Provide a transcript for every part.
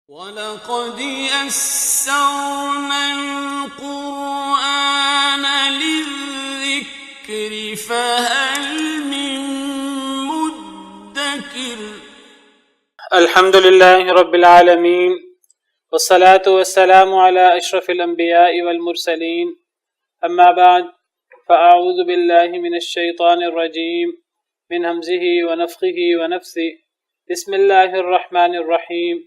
وَلَقَدْ يَسَّرْنَا الْقُرْآنَ لِلذِّكْرِ فَهَلْ مِن مُّدَّكِرٍ۔ الحمد لله رب العالمين، والصلاة والسلام على أشرف الأنبياء والمرسلين، أما بعد، فأعوذ بالله من الشيطان الرجيم من همزه ونفخه ونفثه. بسم الله الرحمن الرحيم.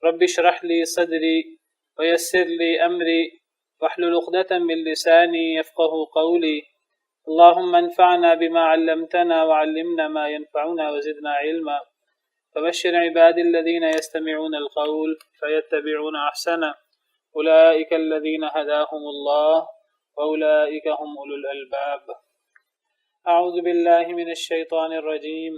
رب اشرح لي صدري ويسر لي أمري واحلل عقدة من لساني يفقه قولي. اللهم انفعنا بما علمتنا وعلمنا ما ينفعنا وزدنا علما. فبشر عبادي الذين يستمعون القول فيتبعون أحسنه. أولئك الذين هداهم الله وأولئك هم أولو الألباب. أعوذ بالله من الشيطان الرجيم.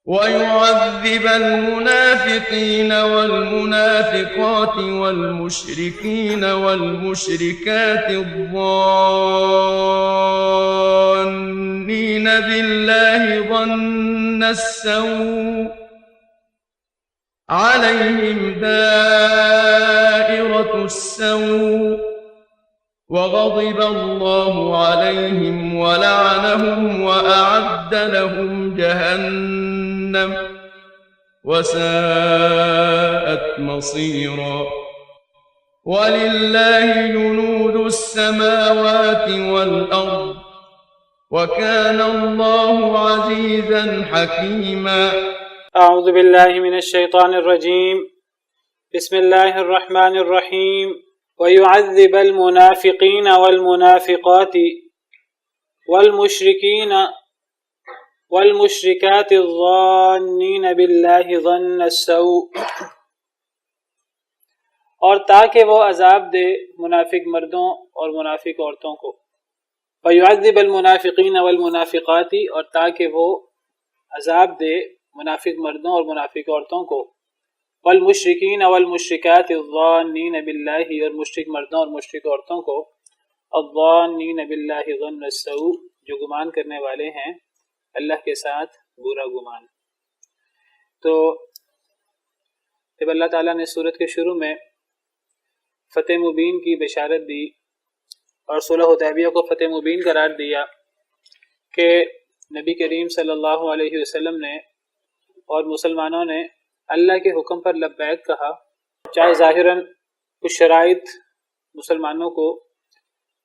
ويعذب المنافقين والمنافقات والمشركين والمشركات الظانين بالله ظن السوء عليهم دائرة السوء وغضب الله عليهم ولعنهم وأعد لهم جهنم وساءت مصيرا. ولله جنود السماوات والأرض وكان الله عزيزا حكيما. أعوذ بالله من الشيطان الرجيم. بسم الله الرحمن الرحيم. ويعذب المنافقين والمنافقات والمشركين والمشركات الظانين بالله ظن السوء، اور تاکہ وہ عذاب دے منافق مردوں اور منافق عورتوں کو. ويعذب المنافقين والمنافقات، اور تاکہ وہ عذاب دے منافق مردوں اور منافق عورتوں کو. والمشرکین والمشرکات الظانین باللہ، اور مشرک مردوں اور مشرک عورتوں کو. الظانین باللہ ظن السوء، جو گمان کرنے والے ہیں اللہ کے ساتھ برا گمان. تو جب اللہ تعالیٰ نے سورت کے شروع میں فتح مبین کی بشارت دی اور صلح حدیبیہ کو فتح مبین قرار دیا کہ نبی کریم صلی اللہ علیہ وسلم نے اور مسلمانوں نے اللہ کے حکم پر لبیک کہا، چاہے ظاہراً کچھ شرائط مسلمانوں کو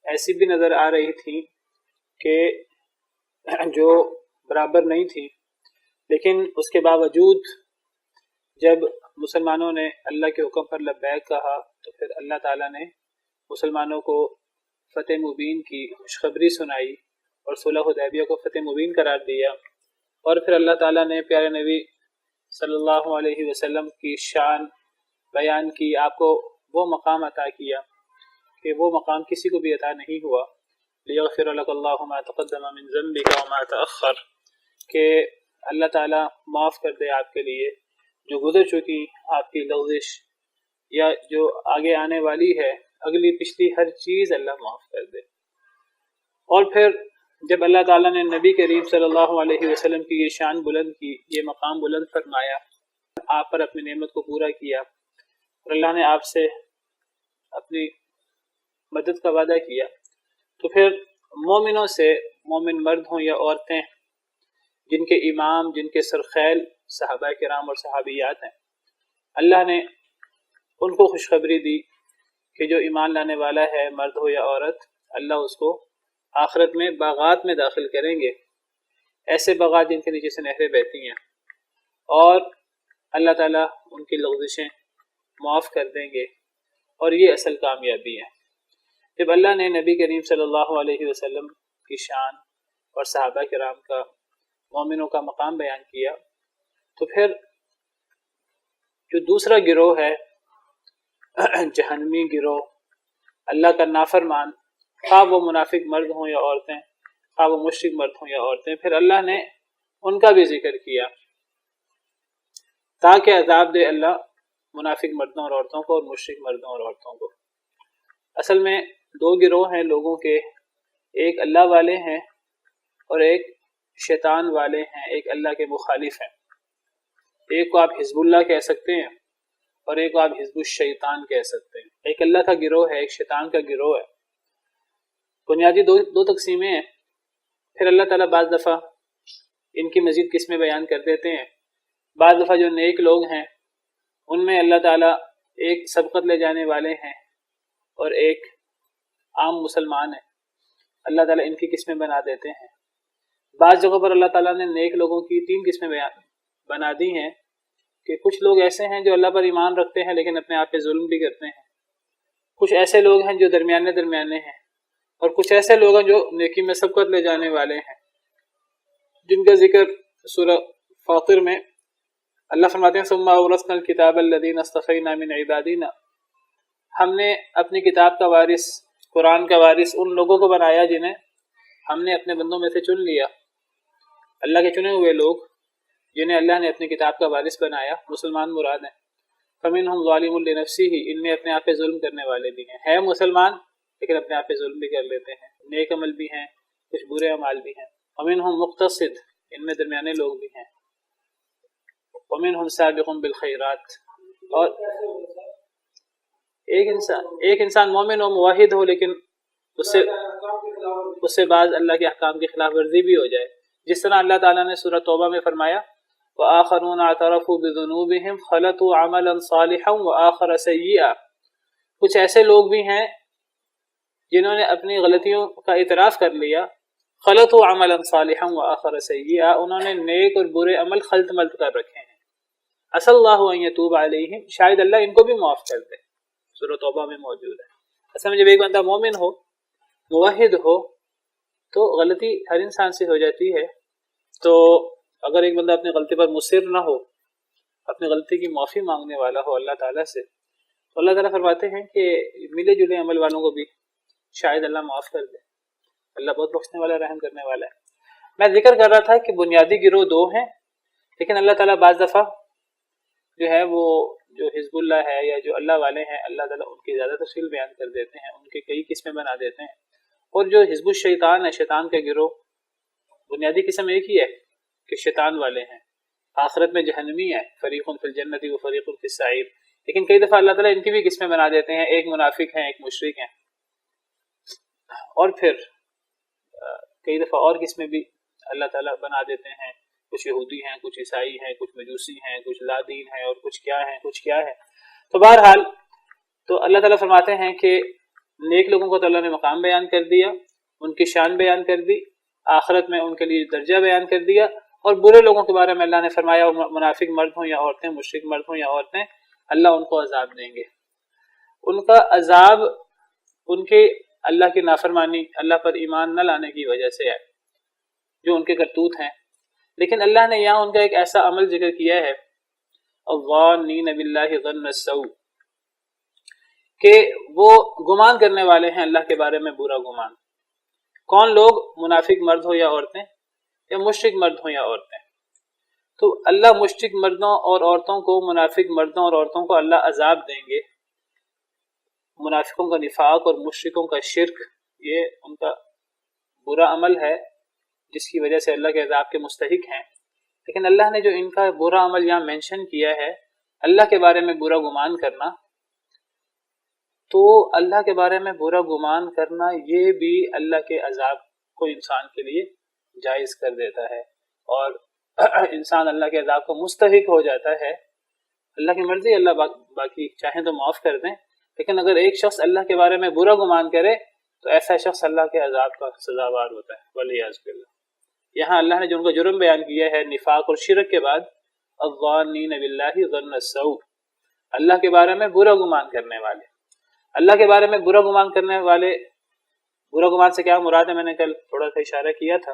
ایسی بھی نظر آ رہی تھی کہ جو برابر نہیں تھی، لیکن اس کے باوجود جب مسلمانوں نے اللہ کے حکم پر لبیک کہا تو پھر اللہ تعالیٰ نے مسلمانوں کو فتح مبین کی خوشخبری سنائی اور صلح حدیبیہ کو فتح مبین قرار دیا. اور پھر اللہ تعالیٰ نے پیارے نبی صلی اللہ علیہ وسلم کی شان بیان کی، آپ کو وہ مقام عطا کیا کہ وہ مقام کسی کو بھی عطا نہیں ہوا. لیغفر لک اللہ ما تقدم من ذنبک وما تأخر، کہ اللہ تعالیٰ معاف کر دے آپ کے لیے جو گزر چکی آپ کی لغزش یا جو آگے آنے والی ہے، اگلی پچھلی ہر چیز اللہ معاف کر دے. اور پھر جب اللہ تعالیٰ نے نبی کریم صلی اللہ علیہ وسلم کی یہ شان بلند کی، یہ مقام بلند فرمایا، آپ پر اپنی نعمت کو پورا کیا اور اللہ نے آپ سے اپنی مدد کا وعدہ کیا، تو پھر مومنوں سے، مومن مرد ہوں یا عورتیں، جن کے امام، جن کے سرخیل صحابہ کرام اور صحابیات ہیں، اللہ نے ان کو خوشخبری دی کہ جو ایمان لانے والا ہے، مرد ہو یا عورت، اللہ اس کو آخرت میں باغات میں داخل کریں گے، ایسے باغات جن کے نیچے سے نہریں بہتی ہیں، اور اللہ تعالیٰ ان کی لغزشیں معاف کر دیں گے، اور یہ اصل کامیابی ہے. جب اللہ نے نبی کریم صلی اللہ علیہ وسلم کی شان اور صحابہ کرام کا، مومنوں کا مقام بیان کیا، تو پھر جو دوسرا گروہ ہے جہنمی گروہ، اللہ کا نافرمان، خواہ وہ منافق مرد ہوں یا عورتیں، خواہ وہ مشرک مرد ہوں یا عورتیں، پھر اللہ نے ان کا بھی ذکر کیا تاکہ عذاب دے اللہ منافق مردوں اور عورتوں کو اور مشرک مردوں اور عورتوں کو. اصل میں دو گروہ ہیں لوگوں کے، ایک اللہ والے ہیں اور ایک شیطان والے ہیں، ایک اللہ کے مخالف ہیں. ایک کو آپ حزب اللہ کہہ سکتے ہیں اور ایک کو آپ حزب الشیطان کہہ سکتے ہیں. ایک اللہ کا گروہ ہے، ایک شیطان کا گروہ ہے. بنیادی دو تقسیمیں ہیں. پھر اللہ تعالیٰ بعض دفعہ ان کی مزید قسمیں بیان کر دیتے ہیں. بعض دفعہ جو نیک لوگ ہیں ان میں اللہ تعالیٰ ایک سبقت لے جانے والے ہیں اور ایک عام مسلمان ہیں، اللہ تعالیٰ ان کی قسمیں بنا دیتے ہیں. بعض جگہوں پر اللہ تعالیٰ نے نیک لوگوں کی 3 قسمیں بنا دی ہیں کہ کچھ لوگ ایسے ہیں جو اللہ پر ایمان رکھتے ہیں لیکن اپنے آپ پہ ظلم بھی کرتے ہیں. کچھ ایسے لوگ ہیں جو درمیانے ہیں، اور کچھ ایسے لوگ ہیں جو نیکی میں سبقت لے جانے والے ہیں، جن کا ذکر سورہ فاطر میں اللہ فرماتے ہیں ثم اورثنا الکتاب الذین اصطفینا من عبادنا، ہم نے اپنی کتاب کا وارث، قرآن کا وارث ان لوگوں کو بنایا جنہیں ہم نے اپنے بندوں میں سے چن لیا. اللہ کے چنے ہوئے لوگ جنہیں اللہ نے اپنی کتاب کا وارث بنایا، مسلمان مراد ہیں. فمنہم ظالم لنفسہ، ان میں اپنے آپ پہ ظلم کرنے والے بھی ہیں مسلمان لیکن اپنے آپ پہ ظلم بھی کر لیتے ہیں. نیک عمل بھی ہیں، کچھ برے اعمال بھی ہیں. ومنہم مقتصد، ان میں درمیانے لوگ بھی ہیں. ومنہم سابق بالخیرات، اور ایک انسان مومن و موحد ہو لیکن اس سے بعض اللہ کے احکام کی خلاف ورزی بھی ہو جائے. جس طرح اللہ تعالیٰ نے سورہ توبہ میں فرمایا وآخرون اعترفوا بذنوبہم خلطوا عملا صالحا وآخر سیئا، کچھ ایسے لوگ بھی ہیں جنہوں نے اپنی غلطیوں کا اعتراف کر لیا. خلطوا عملا صالحا وآخر سیئا، انہوں نے نیک اور برے عمل خلط ملط کر رکھے ہیں. عسى اللہ ان یتوب علیہم، شاید اللہ ان کو بھی معاف کر دے. سورہ توبہ میں موجود ہے. اصل میں جب ایک بندہ مومن ہو، موحد ہو، تو غلطی ہر انسان سے ہو جاتی ہے. تو اگر ایک بندہ اپنی غلطی پر مصر نہ ہو، اپنی غلطی کی معافی مانگنے والا ہو اللہ تعالیٰ سے، تو اللہ تعالیٰ فرماتے ہیں کہ ملے جلے عمل والوں کو بھی شاید اللہ معاف کر دے. اللہ بہت بخشنے والا، رحم کرنے والا ہے. میں ذکر کر رہا تھا کہ بنیادی گروہ 2 ہیں، لیکن اللہ تعالیٰ بعض دفعہ جو ہے وہ جو حزب اللہ ہے یا جو اللہ والے ہیں، اللہ تعالیٰ ان کی زیادہ تفصیل بیان کر دیتے ہیں، ان کی کئی قسمیں بنا دیتے ہیں. اور جو حزب الشیطان ہے، شیطان کا گروہ، بنیادی قسم ایک ہی ہے کہ شیطان والے ہیں، آخرت میں جہنمی ہے، فریق فی الجنت و فریق فی السعیر. لیکن کئی دفعہ اللہ تعالیٰ ان کی بھی قسمیں بنا دیتے ہیں، ایک منافق ہیں، ایک مشرک ہیں، اور پھر کئی دفعہ اور قسمیں بھی اللہ تعالیٰ بنا دیتے ہیں. کچھ یہودی ہیں، کچھ عیسائی ہیں، کچھ مجوسی ہیں، کچھ لا دین ہیں، اور کچھ کیا ہے. تو بہرحال تو اللہ تعالیٰ فرماتے ہیں کہ نیک لوگوں کو تو اللہ نے مقام بیان کر دیا، ان کی شان بیان کر دی، آخرت میں ان کے لیے درجہ بیان کر دیا. اور برے لوگوں کے بارے میں اللہ نے فرمایا منافق مرد ہوں یا عورتیں، مشرک مرد ہوں یا عورتیں، اللہ ان کو عذاب دیں گے. ان کا عذاب ان کے اللہ کی نافرمانی، اللہ پر ایمان نہ لانے کی وجہ سے ہے، جو ان کے کرتوت ہیں. لیکن اللہ نے یہاں ان کا ایک ایسا عمل ذکر کیا ہے الظانین باللہ ظن السوء، کہ وہ گمان کرنے والے ہیں اللہ کے بارے میں برا گمان. کون لوگ؟ منافق مرد ہو یا عورتیں، یا مشرک مرد ہوں یا عورتیں. تو اللہ مشرک مردوں اور عورتوں کو، منافق مردوں اور عورتوں کو اللہ عذاب دیں گے. منافقوں کا نفاق اور مشرکوں کا شرک، یہ ان کا برا عمل ہے جس کی وجہ سے اللہ کے عذاب کے مستحق ہیں. لیکن اللہ نے جو ان کا برا عمل یہاں مینشن کیا ہے، اللہ کے بارے میں برا گمان کرنا، تو اللہ کے بارے میں برا گمان کرنا یہ بھی اللہ کے عذاب کو انسان کے لیے جائز کر دیتا ہے، اور انسان اللہ کے عذاب کو مستحق ہو جاتا ہے. اللہ کی مرضی، اللہ باقی چاہیں تو معاف کر دیں، لیکن اگر ایک شخص اللہ کے بارے میں برا گمان کرے تو ایسا شخص اللہ کے عذاب کا سزاوار ہوتا ہے، ولیعاذ باللہ. یہاں اللہ نے جو ان کا جرم بیان کیا ہے نفاق اور شرک کے بعد، الظانین باللہ ظن السوء، اللہ کے بارے میں برا گمان کرنے والے. اللہ کے بارے میں برا گمان کرنے والے، برا گمان سے کیا مراد ہے میں نے کل تھوڑا سا اشارہ کیا تھا،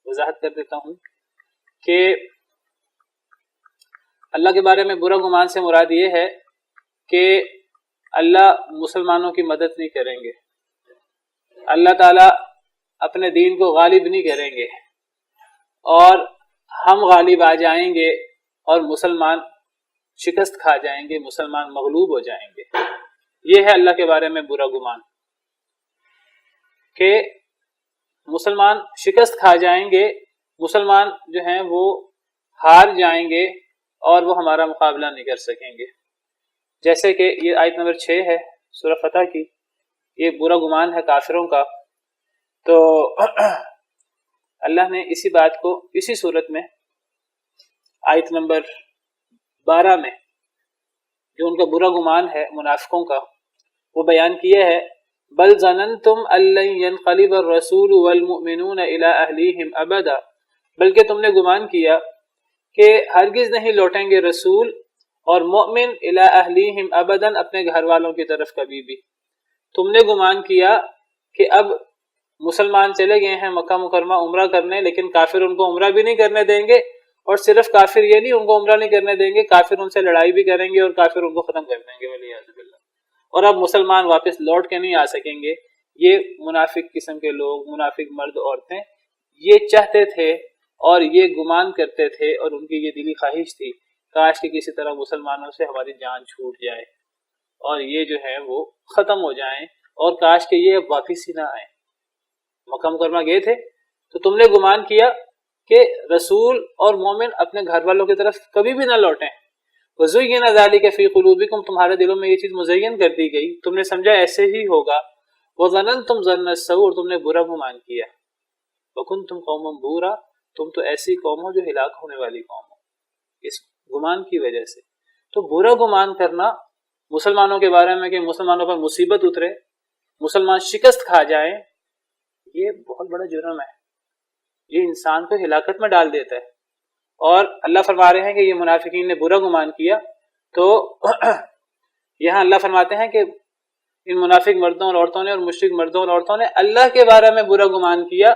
وضاحت کر دیتا ہوں کہ اللہ کے بارے میں برا گمان سے مراد یہ ہے کہ اللہ مسلمانوں کی مدد نہیں کریں گے، اللہ تعالیٰ اپنے دین کو غالب نہیں کریں گے، اور ہم غالب آ جائیں گے اور مسلمان شکست کھا جائیں گے، مسلمان مغلوب ہو جائیں گے. یہ ہے اللہ کے بارے میں برا گمان، کہ مسلمان شکست کھا جائیں گے، مسلمان جو ہیں وہ ہار جائیں گے اور وہ ہمارا مقابلہ نہیں کر سکیں گے. جیسے کہ یہ آیت نمبر 6 ہے سورہ فتح کی، یہ برا گمان ہے کافروں کا. تو اللہ نے اسی بات کو اسی صورت میں آیت نمبر 12 میں جو ان کا برا گمان ہے منافقوں کا وہ بیان کیا ہے. بل ظننتم ان لن ينقلب الرسول والمؤمنون الى اهليهم ابدا، بلکہ تم نے گمان کیا کہ ہرگز نہیں لوٹیں گے رسول اور مومن الى اهليهم ابدا اپنے گھر والوں کی طرف کبھی بھی. تم نے گمان کیا کہ اب مسلمان چلے گئے ہیں مکہ مکرمہ عمرہ کرنے، لیکن کافر ان کو عمرہ بھی نہیں کرنے دیں گے، اور صرف کافر یہ نہیں ان کو عمرہ نہیں کرنے دیں گے، کافر ان سے لڑائی بھی کریں گے اور کافر ان کو ختم کر دیں گے والعیاذ باللہ، اور اب مسلمان واپس لوٹ کے نہیں آ سکیں گے. یہ منافق قسم کے لوگ، منافق مرد عورتیں یہ چاہتے تھے اور یہ گمان کرتے تھے، اور ان کی یہ دلی خواہش تھی کاش کہ کسی طرح مسلمانوں سے ہماری جان چھوٹ جائے اور یہ جو ہے وہ ختم ہو جائیں، اور کاش کہ یہ اب واپس ہی نہ آئیں. مکہ مکرمہ گئے تھے تو تم نے گمان کیا کہ رسول اور مومن اپنے گھر والوں کی طرف کبھی بھی نہ لوٹیں. وَزُيِّنَ ذَلِكَ فِي قُلُوبِكُمْ، تمہارے دلوں میں یہ چیز مزین کر دی گئی، تم نے سمجھا ایسے ہی ہوگا. وَظَنَنْتُمْ ظَنَّ السَّوْءِ، اور تم نے برا گمان کیا. وَكُنْتُمْ قَوْمًا بُورًا، تم تو ایسی قوم ہو جو ہلاک ہونے والی قوم ہو اس گمان کی وجہ سے. تو برا گمان کرنا مسلمانوں کے بارے میں کہ مسلمانوں پر مصیبت اترے، مسلمان شکست کھا جائیں، یہ بہت بڑا جرم ہے، یہ انسان کو ہلاکت میں ڈال دیتا ہے. اور اللہ فرما رہے ہیں کہ یہ منافقین نے برا گمان کیا. تو یہاں اللہ فرماتے ہیں کہ ان منافق مردوں اور عورتوں نے اور مشرک مردوں اور عورتوں نے اللہ کے بارے میں برا گمان کیا.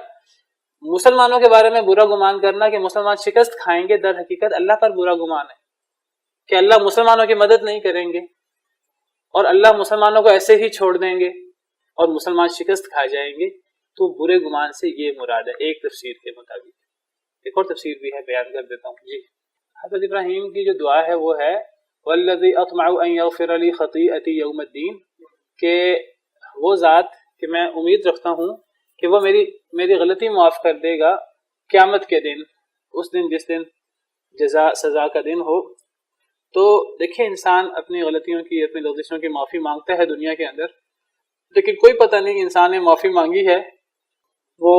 مسلمانوں کے بارے میں برا گمان کرنا کہ مسلمان شکست کھائیں گے، در حقیقت اللہ پر برا گمان ہے کہ اللہ مسلمانوں کی مدد نہیں کریں گے اور اللہ مسلمانوں کو ایسے ہی چھوڑ دیں گے اور مسلمان شکست کھا جائیں گے. تو برے گمان سے یہ مراد ہے ایک تفسیر کے مطابق. ایک اور تفسیر بھی ہے، بیان کر دیتا ہوں. جی، حضرت ابراہیم کی جو دعا ہے وہ ہے وَالَّذِي أَطْمَعُ أَن يَغْفِرَ لِي خَطِيئَتِي يَوْمَ الدِّينِ، کہ وہ ذات کہ میں امید رکھتا ہوں کہ وہ میری غلطی معاف کر دے گا قیامت کے دن، اس دن جس دن جزا سزا کا دن ہو. تو دیکھیں انسان اپنی غلطیوں کی، اپنی لغزشوں کی معافی مانگتا ہے دنیا کے اندر، لیکن کوئی پتہ نہیں انسان نے معافی مانگی ہے، وہ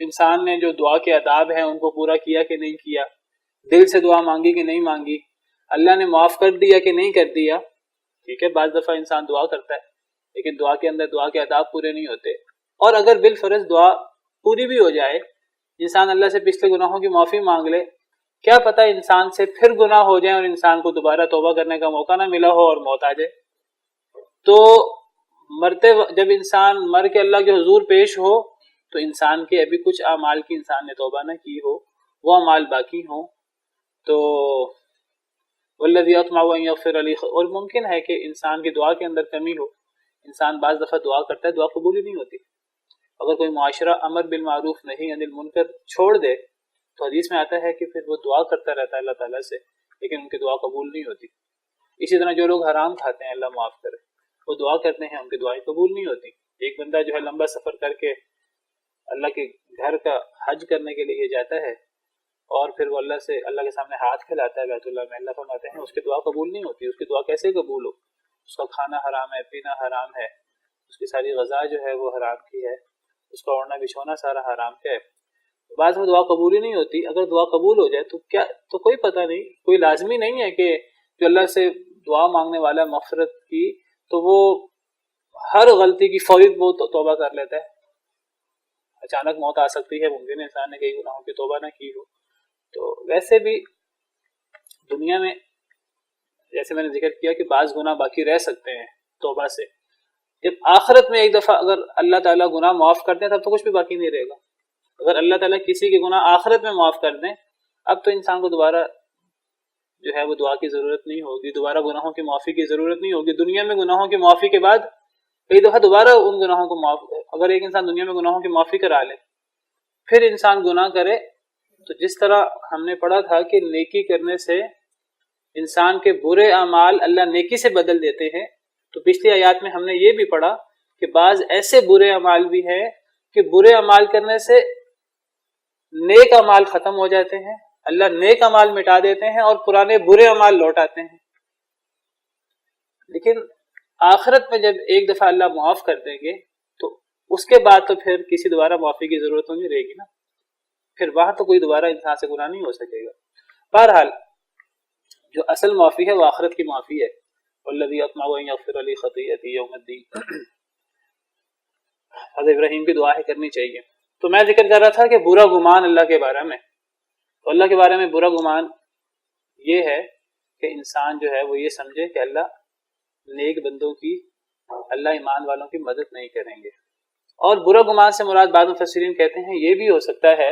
انسان نے جو دعا کے آداب ہیں ان کو پورا کیا کہ نہیں کیا، دل سے دعا مانگی کہ نہیں مانگی، اللہ نے معاف کر دیا کہ نہیں کر دیا. ٹھیک ہے، بعض دفعہ انسان دعا کرتا ہے لیکن دعا کے اندر دعا کے آداب پورے نہیں ہوتے. اور اگر بالفرض دعا پوری بھی ہو جائے، انسان اللہ سے پچھلے گناہوں کی معافی مانگ لے، کیا پتہ انسان سے پھر گناہ ہو جائیں اور انسان کو دوبارہ توبہ کرنے کا موقع نہ ملا ہو اور موت آ جائے. تو مرتے جب انسان مر کے اللہ کے حضور پیش ہو تو انسان کے ابھی کچھ اعمال کی انسان نے توبہ نہ کی ہو، وہ اعمال باقی ہوں. تو والذی اطمع ان یغفر لی، اور ممکن ہے کہ انسان کی دعا کے اندر کمی ہو، انسان بعض دفعہ دعا کرتا ہے دعا قبول ہی نہیں ہوتی. اگر کوئی معاشرہ امر بالمعروف نہی عن المنکر چھوڑ دے تو حدیث میں آتا ہے کہ پھر وہ دعا کرتا رہتا ہے اللہ تعالیٰ سے لیکن ان کی دعا قبول نہیں ہوتی. اسی طرح جو لوگ حرام کھاتے ہیں اللہ معاف کرے، وہ دعا کرتے ہیں ان کی دعائیں قبول نہیں ہوتی. ایک بندہ جو ہے لمبا سفر کر کے اللہ کے گھر کا حج کرنے کے لیے جاتا ہے اور پھر وہ اللہ کے سامنے ہاتھ پھیلاتا ہے بیت اللہ میں، اللہ فرماتے ہیں اس کی دعا قبول نہیں ہوتی. اس کی دعا کیسے قبول ہو؟ اس کا کھانا حرام ہے، پینا حرام ہے، اس کی ساری غذا جو ہے وہ حرام کی ہے، اس کا اوڑھنا بچھونا سارا حرام کا ہے. بعض میں دعا قبول ہی نہیں ہوتی. اگر دعا قبول ہو جائے تو کوئی پتہ نہیں، کوئی لازمی نہیں ہے کہ جو اللہ سے دعا مانگنے والا مغفرت کی تو وہ ہر غلطی کی فوری وہ توبہ کر لیتا ہے. اچانک موت آ سکتی ہے، ممکن ہے انسان نے کئی گناہوں کی توبہ نہ کی ہو. تو ویسے بھی دنیا میں جیسے میں نے ذکر کیا کہ بعض گناہ باقی رہ سکتے ہیں توبہ سے. جب آخرت میں ایک دفعہ اگر اللہ تعالیٰ گناہ معاف کر دیں تب تو کچھ بھی باقی نہیں رہے گا. اگر اللہ تعالیٰ کسی کے گناہ آخرت میں معاف کر دیں اب تو انسان کو دوبارہ جو ہے وہ دعا کی ضرورت نہیں ہوگی، دوبارہ گناہوں کی معافی کی ضرورت نہیں ہوگی. دنیا میں گناہوں کی معافی کے بعد کئی دفعہ دوبارہ ان گناہوں کو اگر ایک انسان دنیا میں گناہوں کی معافی کرا لے پھر انسان گناہ کرے تو جس طرح ہم نے پڑھا تھا کہ نیکی کرنے سے انسان کے برے اعمال اللہ نیکی سے بدل دیتے ہیں، تو پچھلی آیات میں ہم نے یہ بھی پڑھا کہ بعض ایسے برے اعمال بھی ہیں کہ برے اعمال کرنے سے نیک اعمال ختم ہو جاتے ہیں، اللہ نیک اعمال مٹا دیتے ہیں اور پرانے برے اعمال لوٹ آتے ہیں. لیکن آخرت میں جب ایک دفعہ اللہ معاف کر دیں گے تو اس کے بعد تو پھر کسی دوبارہ معافی کی ضرورت تو نہیں رہے گی نا، پھر وہاں تو کوئی دوبارہ انسان سے گناہ نہیں ہو سکے گا۔ بہرحال جو اصل معافی ہے وہ آخرت کی معافی ہے، والذی اطمع ان یغفر لی خطیئتی یوم الدین۔ حضرت ابراہیم کی دعا ہے کرنی چاہیے۔ تو میں ذکر کر رہا تھا کہ برا گمان اللہ کے بارے میں، تو اللہ کے بارے میں برا گمان یہ ہے کہ انسان جو ہے وہ یہ سمجھے کہ اللہ نیک بندوں کی، اللہ ایمان والوں کی مدد نہیں کریں گے۔ اور برا گمان سے مراد بعض مفسرین کہتے ہیں یہ بھی ہو سکتا ہے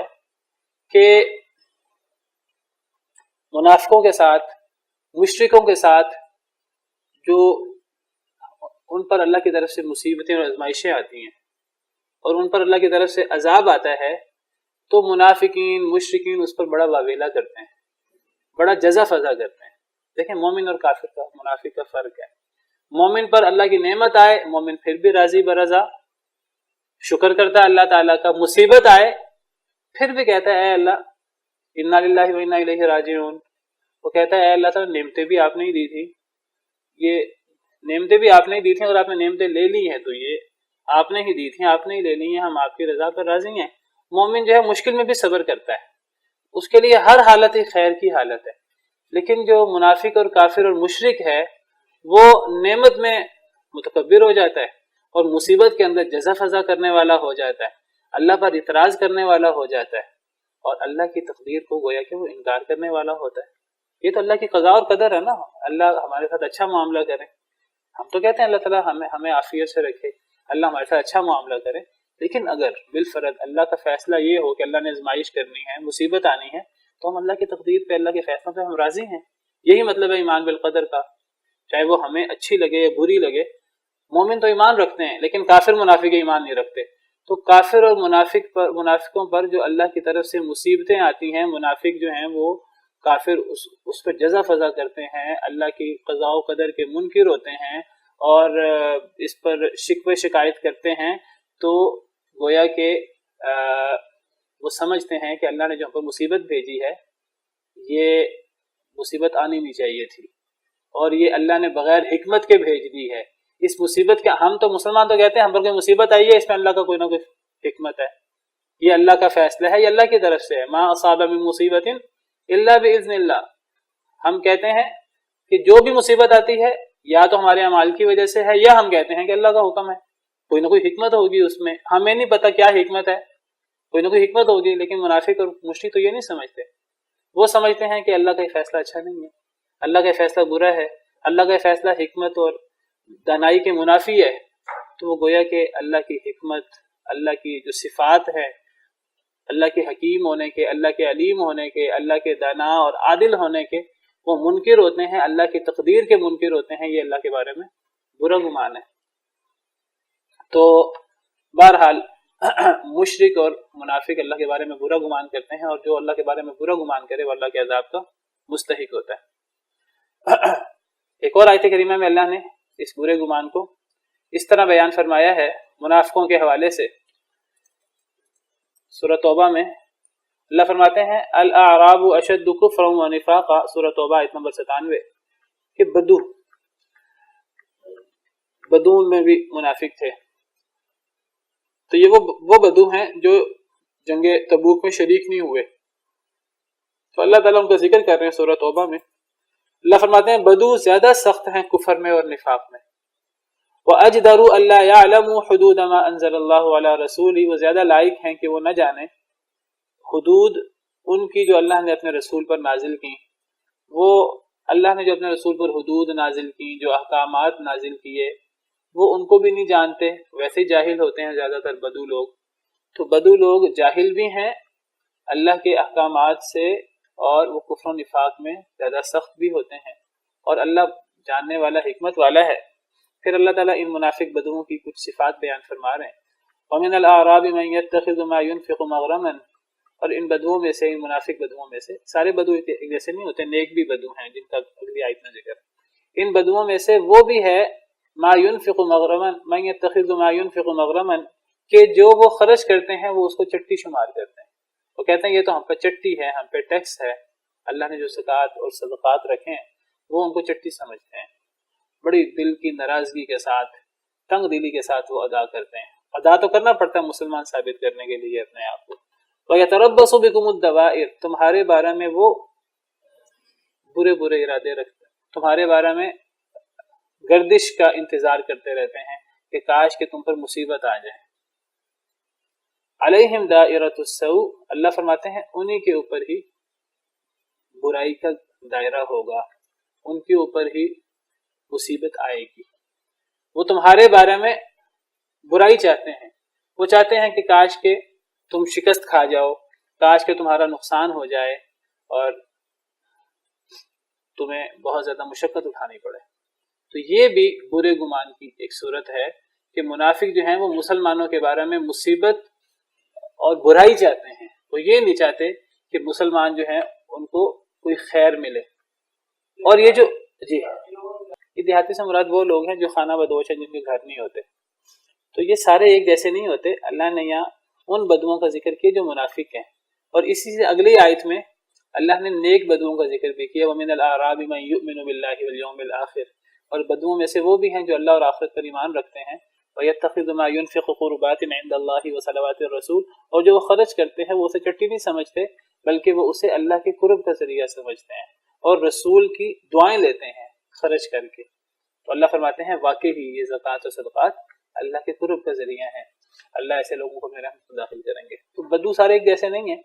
کہ منافقوں کے ساتھ، مشرکوں کے ساتھ جو ان پر اللہ کی طرف سے مصیبتیں اور آزمائشیں آتی ہیں اور ان پر اللہ کی طرف سے عذاب آتا ہے، تو منافقین مشرکین اس پر بڑا واویلا کرتے ہیں، بڑا جزا فضا کرتے ہیں۔ دیکھیں مومن اور کافر کا، منافق کا فرق ہے۔ مومن پر اللہ کی نعمت آئے، مومن پھر بھی راضی برضا شکر کرتا ہے اللہ تعالیٰ کا، مصیبت آئے پھر بھی کہتا ہے اے اللہ انا للہ و انا الیہ راجعون، وہ کہتا ہے اے اللہ تعالیٰ نعمتیں بھی آپ نے ہی دی تھی، یہ نعمتیں بھی آپ نے ہی دی تھیں اور آپ نے نعمتیں لے لی ہیں تو یہ آپ نے ہی دی تھیں، آپ نے ہی لے لی ہیں، ہم آپ کی رضا پر راضی ہیں۔ مومن جو ہے مشکل میں بھی صبر کرتا ہے، اس کے لیے ہر حالت ہی خیر کی حالت ہے۔ لیکن جو منافق اور کافر اور مشرک ہے وہ نعمت میں متکبر ہو جاتا ہے اور مصیبت کے اندر جزا فضا کرنے والا ہو جاتا ہے، اللہ پر اعتراض کرنے والا ہو جاتا ہے اور اللہ کی تقدیر کو گویا کہ وہ انکار کرنے والا ہوتا ہے۔ یہ تو اللہ کی قضاء اور قدر ہے نا، اللہ ہمارے ساتھ اچھا معاملہ کرے۔ ہم تو کہتے ہیں اللہ تعالیٰ ہمیں عافیت سے رکھے، اللہ ہمارے ساتھ اچھا معاملہ کرے، لیکن اگر بالفرض اللہ کا فیصلہ یہ ہو کہ اللہ نے آزمائش کرنی ہے، مصیبت آنی ہے، تو ہم اللہ کی تقدیر پہ، اللہ کے فیصلوں پہ ہم راضی ہیں۔ یہی مطلب ہے ایمان بالقدر کا، چاہے وہ ہمیں اچھی لگے یا بری لگے۔ مومن تو ایمان رکھتے ہیں لیکن کافر منافق ایمان نہیں رکھتے، تو کافر اور منافقوں پر جو اللہ کی طرف سے مصیبتیں آتی ہیں، منافق جو ہیں وہ کافر اس پر جزا فضا کرتے ہیں، اللہ کی قضاء و قدر کے منکر ہوتے ہیں اور اس پر شکوہ شکایت کرتے ہیں، تو گویا کہ وہ سمجھتے ہیں کہ اللہ نے جو ہم پر مصیبت بھیجی ہے یہ مصیبت آنی نہیں چاہیے تھی اور یہ اللہ نے بغیر حکمت کے بھیج دی ہے۔ اس مصیبت کے ہم تو مسلمان تو کہتے ہیں ہم پر کوئی مصیبت آئی ہے اس میں اللہ کا کوئی نہ کوئی حکمت ہے، یہ اللہ کا فیصلہ ہے، یہ اللہ کی طرف سے ہے۔ ما اصاب من مصیبت الا باذن اللہ، ہم کہتے ہیں کہ جو بھی مصیبت آتی ہے یا تو ہمارے اعمال کی وجہ سے ہے یا ہم کہتے ہیں کہ اللہ کا حکم ہے، کوئی نہ کوئی حکمت ہوگی اس میں، ہمیں نہیں پتہ کیا حکمت ہے، کوئی نہ کوئی حکمت ہوگی۔ لیکن منافق اور مشرک تو یہ نہیں سمجھتے، وہ سمجھتے ہیں کہ اللہ کا یہ فیصلہ اچھا نہیں ہے، اللہ کا یہ فیصلہ برا ہے، اللہ کا یہ فیصلہ حکمت اور دانائی کے منافی ہے۔ تو وہ گویا کہ اللہ کی حکمت، اللہ کی جو صفات ہے، اللہ کے حکیم ہونے کے، اللہ کے علیم ہونے کے، اللہ کے دانا اور عادل ہونے کے، وہ منکر ہوتے ہیں، اللہ کی تقدیر کے منکر ہوتے ہیں، یہ اللہ کے بارے میں برا گمان ہے۔ تو بہرحال مشرک اور منافق اللہ کے بارے میں برا گمان کرتے ہیں اور جو اللہ کے بارے میں برا گمان کرے وہ اللہ کے عذاب کا مستحق ہوتا ہے۔ ایک اور آیت کریمہ میں اللہ نے اس برے گمان کو اس طرح بیان فرمایا ہے منافقوں کے حوالے سے۔ سورہ توبہ میں اللہ فرماتے ہیں الاعراب اشد کفرا ونفاقا، سورہ توبہ آیت نمبر 97، کہ بدو میں بھی منافق تھے۔ تو یہ وہ بدو ہیں جو جنگ تبوک میں شریک نہیں ہوئے، تو اللہ تعالیٰ ان کا ذکر کر رہے ہیں سورہ توبہ میں۔ اللہ فرماتے ہیں بدو زیادہ سخت ہیں کفر میں اور نفاق میں، وَأَجْدَرُوا أَلَّا يَعْلَمُوا حُدُودَ مَا أَنزَلَ اللَّهُ عَلَى رَسُولِهِ، وہ زیادہ لائق ہیں کہ وہ نہ جانیں حدود ان کی جو اللہ نے اپنے رسول پر نازل کی، وہ اللہ نے جو اپنے رسول پر حدود نازل کی، جو احکامات نازل کیے، وہ ان کو بھی نہیں جانتے، ویسے ہی جاہل ہوتے ہیں زیادہ تر بدو لوگ۔ تو بدو لوگ جاہل بھی ہیں اللہ کے احکامات سے اور وہ کفر و نفاق میں زیادہ سخت بھی ہوتے ہیں، اور اللہ جاننے والا حکمت والا ہے۔ پھر اللہ تعالیٰ ان منافق بدوؤں کی کچھ صفات بیان فرما رہے ہیں۔ وَمِنَ الْأَعْرَابِ مَن يَتَّخِذُ مَا يُنْفِقُ مَغْرَمًا، اور ان بدوؤں میں سے، ان منافق بدوؤں میں سے، سارے بدو ایک جیسے نہیں ہوتے، نیک بھی بدو ہیں جن کا اگلی آیت میں ذکر ہے۔ ان بدوؤں میں سے وہ بھی ہے ما ينفق مغرما، من يتخذ ما ينفق مغرما، کہ جو وہ خرچ کرتے ہیں وہ اس کو چٹی شمار کرتے ہیں، وہ کہتے ہیں یہ تو ہم پہ چٹی ہے، ہم پہ ٹیکس ہے، اللہ نے جو زکوٰۃ اور صدقات رکھے ہیں وہ ان کو چٹی سمجھتے ہیں۔ بڑی دل کی ناراضگی کے ساتھ، تنگ دلی کے ساتھ وہ ادا کرتے ہیں. ادا تو کرنا پڑتا ہے مسلمان ثابت کرنے کے لیے اپنے آپ کو. وَيَتَرَبَّصُ بِكُمُ الدَّوَائِرَ، تمہارے بارے میں وہ برے برے ارادے رکھتے ہیں، تمہارے بارے میں گردش کا انتظار کرتے رہتے ہیں کہ کاش کہ تم پر مصیبت آ جائے. علیہم دائرۃ السوء، اللہ فرماتے ہیں انہی کے اوپر ہی برائی کا دائرہ ہوگا، ان کے اوپر ہی مصیبت آئے گی. وہ تمہارے بارے میں برائی چاہتے ہیں، وہ چاہتے ہیں کہ کاش کہ تم شکست کھا جاؤ، کاش کہ تمہارا نقصان ہو جائے اور تمہیں بہت زیادہ مشقت اٹھانی پڑے. تو یہ بھی برے گمان کی ایک صورت ہے کہ منافق جو ہیں وہ مسلمانوں کے بارے میں مصیبت اور برائی چاہتے ہیں، وہ یہ نہیں چاہتے کہ مسلمان جو ہیں ان کو کوئی خیر ملے. اور یہ جو یہ دیہاتی سے مراد وہ لوگ ہیں جو خانہ بدوش ہیں، جن کے گھر نہیں ہوتے. تو یہ سارے ایک جیسے نہیں ہوتے. اللہ نے یہاں ان بدوؤں کا ذکر کیا جو منافق ہیں، اور اسی سے اگلی آیت میں اللہ نے نیک بدوؤں کا ذکر بھی کیا. وَمِنَ الْأَعْرَابِ مَن يُؤْمِنُ بِاللَّهِ وَالْيَوْمِ الْآخِرِ، اور بدوؤں میں سے وہ بھی ہیں جو اللہ اور آخرت پر ایمان رکھتے ہیں. وَيَتَّخِذُ مَا يُنْفِقُ قُرُبَاتٍ عِندَ اللَّهِ وَصَلَوَاتِ الرَّسُولِ، اور جو وہ خرچ کرتے ہیں وہ اسے چٹی نہیں سمجھتے، بلکہ وہ اسے اللہ کے قرب کا ذریعہ سمجھتے ہیں اور رسول کی دعائیں لیتے ہیں خرچ کر کے. تو اللہ فرماتے ہیں واقعی یہ زکوٰۃ و صدقات اللہ کے قرب کا ذریعہ ہیں، اللہ ایسے لوگوں کو میرے رحمت میں داخل کریں گے. تو بدو سارے ایک جیسے نہیں ہیں،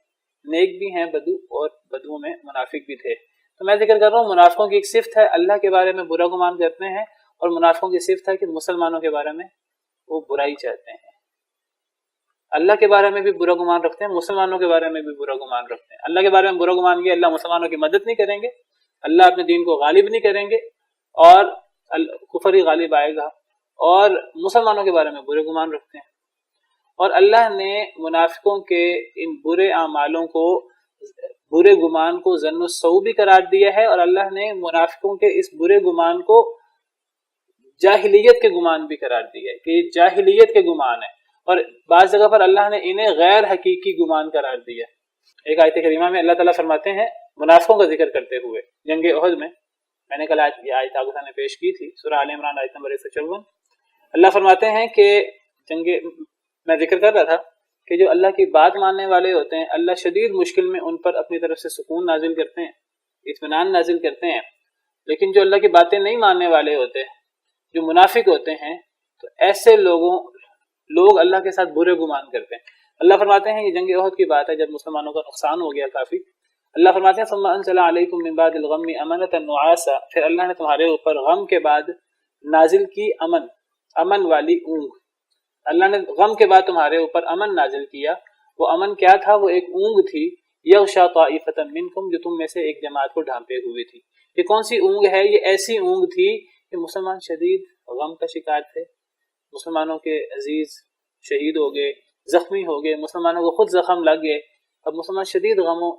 نیک بھی ہیں بدو، اور بدوؤں میں منافق بھی تھے. تو میں ذکر کر رہا ہوں منافقوں کی ایک صفت ہے اللہ کے بارے میں برا گمان کرتے ہیں، اور منافقوں کی صفت ہے کہ مسلمانوں کے بارے میں وہ برائی چاہتے ہیں. اللہ کے بارے میں بھی برا گمان رکھتے ہیں، مسلمانوں کے بارے میں بھی برا گمان رکھتے ہیں. اللہ کے بارے میں برا گمان یہ اللہ مسلمانوں کی مدد نہیں کریں گے، اللہ اپنے دین کو غالب نہیں کریں گے، اور کفر ہی غالب آئے گا. اور مسلمانوں کے بارے میں برے گمان رکھتے ہیں. اور اللہ نے منافقوں کے ان برے اعمالوں کو، برے گمان کو ظن السوء بھی قرار دیا ہے، اور اللہ نے منافقوں کے اس برے گمان کو جاہلیت کے گمان بھی قرار دیا ہے کہ یہ جاہلیت کے گمان ہے. اور بعض جگہ پر اللہ نے انہیں غیر حقیقی گمان قرار دیا. ایک آیت کریمہ میں اللہ تعالیٰ فرماتے ہیں منافقوں کا ذکر کرتے ہوئے جنگ احد میں نے کل یہ آیت آپ نے پیش کی تھی، سورہ آل عمران آیت نمبر 154. اللہ فرماتے ہیں کہ میں ذکر کر رہا تھا کہ جو اللہ کی بات ماننے والے ہوتے ہیں اللہ شدید مشکل میں ان پر اپنی طرف سے سکون نازل کرتے ہیں، اطمینان نازل کرتے ہیں. لیکن جو اللہ کی باتیں نہیں ماننے والے ہوتے، جو منافق ہوتے ہیں، تو ایسے لوگ اللہ کے ساتھ برے گمان کرتے ہیں. اللہ فرماتے ہیں یہ جنگ احد کی بات ہے جب مسلمانوں کا نقصان ہو گیا کافی. اللہ فرماتے ہیں ثم انزل علیکم من بعد الغم امنۃ نعاسا، پھر اللہ نے تمہارے اوپر غم کے بعد نازل کی امن والی اونگ. اللہ نے غم کے بعد تمہارے اوپر امن نازل کیا. وہ امن کیا تھا؟ وہ ایک اونگ تھی، یغشا طائفۃ منکم، جو تم میں سے ایک جماعت کو ڈھانپے ہوئی تھی. یہ کون سی اونگ ہے؟ یہ ایسی اونگ تھی کہ مسلمان شدید غم کا شکار تھے، مسلمانوں کے عزیز شہید ہو گئے، زخمی ہو گئے، مسلمانوں کو خود زخم لگ گئے، اب مسلمان شدید غم و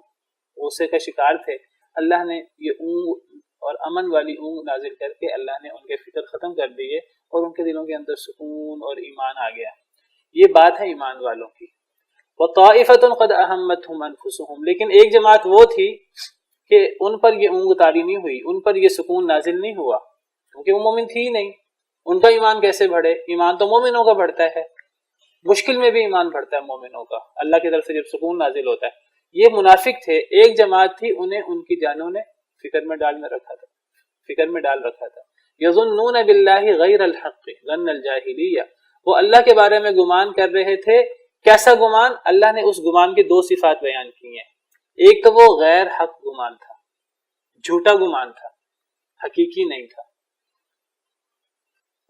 غصے کا شکار تھے. اللہ نے یہ اونگ اور امن والی اونگ نازل کر کے اللہ نے ان کے فکر ختم کر دیے اور ان کے دلوں کے اندر سکون اور ایمان آ گیا. یہ بات ہے ایمان والوں کی. وَطَائِفَةٌ قَدْ أَهَمَّتْهُمْ أَنفُسُهُمْ، لیکن ایک جماعت وہ تھی کہ ان پر یہ اونگ طاری نہیں ہوئی، ان پر یہ سکون نازل نہیں ہوا، کیونکہ وہ مومن تھی ہی نہیں. ان کا ایمان کیسے بڑھے؟ ایمان تو مومنوں کا بڑھتا ہے، مشکل میں بھی ایمان بڑھتا ہے مومنوں کا اللہ کی طرف سے جب سکون نازل ہوتا ہے. یہ منافق تھے، ایک جماعت تھی، انہیں ان کی جانوں نے فکر میں ڈال رکھا تھا. یظنون باللہ غیر الحق ظن الجاہلیہ، وہ اللہ کے بارے میں گمان کر رہے تھے. کیسا گمان؟ اللہ نے اس گمان کی دو صفات بیان کی ہیں. ایک تو وہ غیر حق گمان تھا، جھوٹا گمان تھا، حقیقی نہیں تھا.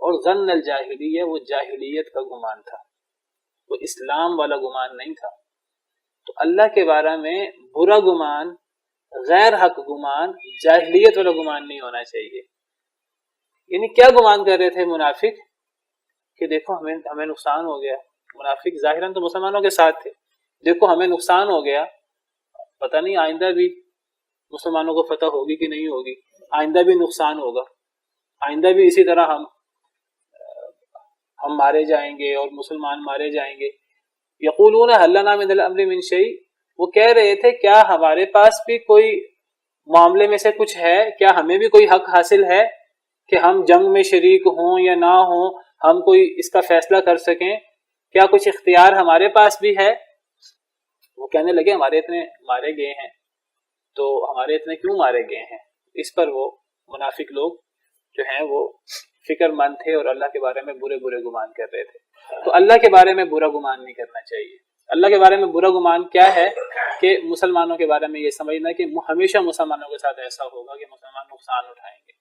اور ظن الجاہلیہ، وہ جاہلیت کا گمان تھا، وہ اسلام والا گمان نہیں تھا. تو اللہ کے بارے میں برا گمان، غیر حق گمان، جاہلیت والا گمان نہیں ہونا چاہیے. یعنی کیا گمان کر رہے تھے منافق کہ دیکھو ہمیں نقصان ہو گیا. منافق ظاہراً تو مسلمانوں کے ساتھ تھے، دیکھو ہمیں نقصان ہو گیا، پتہ نہیں آئندہ بھی مسلمانوں کو فتح ہوگی کہ نہیں ہوگی، آئندہ بھی نقصان ہوگا، آئندہ بھی اسی طرح ہم مارے جائیں گے اور مسلمان مارے جائیں گے. یقولون هل لنا من الامر من شیء، وہ کہہ رہے تھے کیا ہمارے پاس بھی کوئی معاملے میں سے کچھ ہے، کیا ہمیں بھی کوئی حق حاصل ہے. کہ ہم جنگ میں شریک ہوں یا نہ ہوں، ہم کوئی اس کا فیصلہ کر سکیں؟ کیا کچھ اختیار ہمارے پاس بھی ہے؟ وہ کہنے لگے ہمارے اتنے مارے گئے ہیں، تو ہمارے اتنے کیوں مارے گئے ہیں؟ اس پر وہ منافق لوگ جو ہیں وہ فکر مند تھے اور اللہ کے بارے میں برے برے گمان کر رہے تھے۔ تو اللہ کے بارے میں برا گمان نہیں کرنا چاہیے۔ اللہ کے بارے میں برا گمان کیا ہے کہ مسلمانوں کے بارے میں یہ سمجھنا کہ ہمیشہ مسلمانوں کے ساتھ ایسا ہوگا کہ مسلمان نقصان اٹھائیں گے۔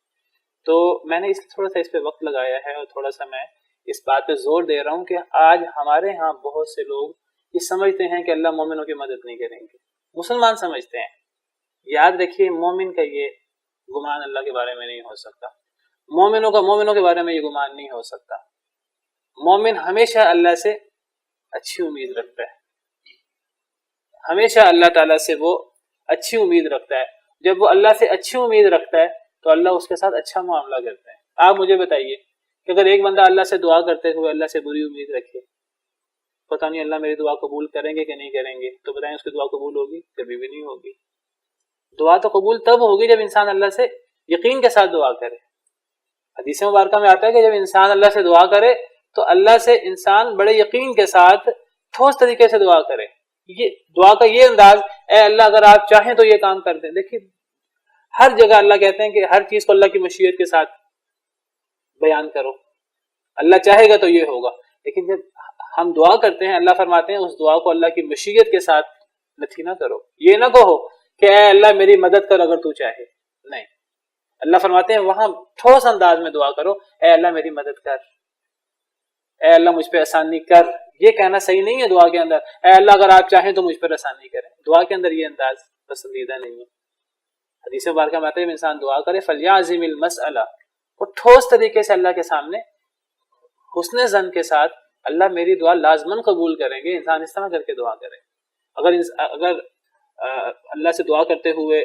تو میں نے تھوڑا سا اس پہ وقت لگایا ہے اور تھوڑا سا میں اس بات پہ زور دے رہا ہوں کہ آج ہمارے ہاں بہت سے لوگ یہ سمجھتے ہیں کہ اللہ مومنوں کی مدد نہیں کریں گے، مسلمان سمجھتے ہیں۔ یاد رکھیے مومن کا یہ گمان اللہ کے بارے میں نہیں ہو سکتا، مومنوں کے بارے میں یہ گمان نہیں ہو سکتا۔ مومن ہمیشہ اللہ سے اچھی امید رکھتا ہے، ہمیشہ اللہ تعالیٰ سے وہ اچھی امید رکھتا ہے۔ جب وہ اللہ سے اچھی امید رکھتا ہے تو اللہ اس کے ساتھ اچھا معاملہ کرتا ہے۔ آپ مجھے بتائیے کہ اگر ایک بندہ اللہ سے دعا کرتے ہوئے اللہ سے بری امید رکھے، پتہ نہیں اللہ میری دعا قبول کریں گے کہ نہیں کریں گے، تو بتائیں اس کی دعا قبول ہوگی؟ کبھی بھی نہیں ہوگی۔ دعا تو قبول تب ہوگی جب انسان اللہ سے یقین کے ساتھ دعا کرے۔ حدیث مبارکہ میں آتا ہے کہ جب انسان اللہ سے دعا کرے تو اللہ سے انسان بڑے یقین کے ساتھ ٹھوس طریقے سے دعا کرے۔ یہ دعا کا یہ انداز، اے اللہ اگر آپ چاہیں تو یہ کام کر دیں۔ دیکھیے ہر جگہ اللہ کہتے ہیں کہ ہر چیز کو اللہ کی مشیت کے ساتھ بیان کرو، اللہ چاہے گا تو یہ ہوگا۔ لیکن جب ہم دعا کرتے ہیں اللہ فرماتے ہیں اس دعا کو اللہ کی مشیت کے ساتھ نتھی نہ کرو، یہ نہ کہو کہ اے اللہ میری مدد کر اگر تو چاہے، نہیں، اللہ فرماتے ہیں وہاں ٹھوس انداز میں دعا کرو، اے اللہ میری مدد کر، اے اللہ مجھ پہ آسانی کر۔ یہ کہنا صحیح نہیں ہے دعا کے اندر اے اللہ اگر آپ چاہیں تو مجھ پر آسانی کریں، دعا کے اندر یہ انداز پسندیدہ نہیں ہے۔ حدیث مبارکہ میں آتا ہے انسان دعا کرے فلیعظم المسئلہ، وہ ٹھوس طریقے سے اللہ کے سامنے حسن ظن کے ساتھ اللہ میری دعا لازماً قبول کریں گے، انسان اس طرح کر کے دعا کرے۔ اگر اللہ سے دعا کرتے ہوئے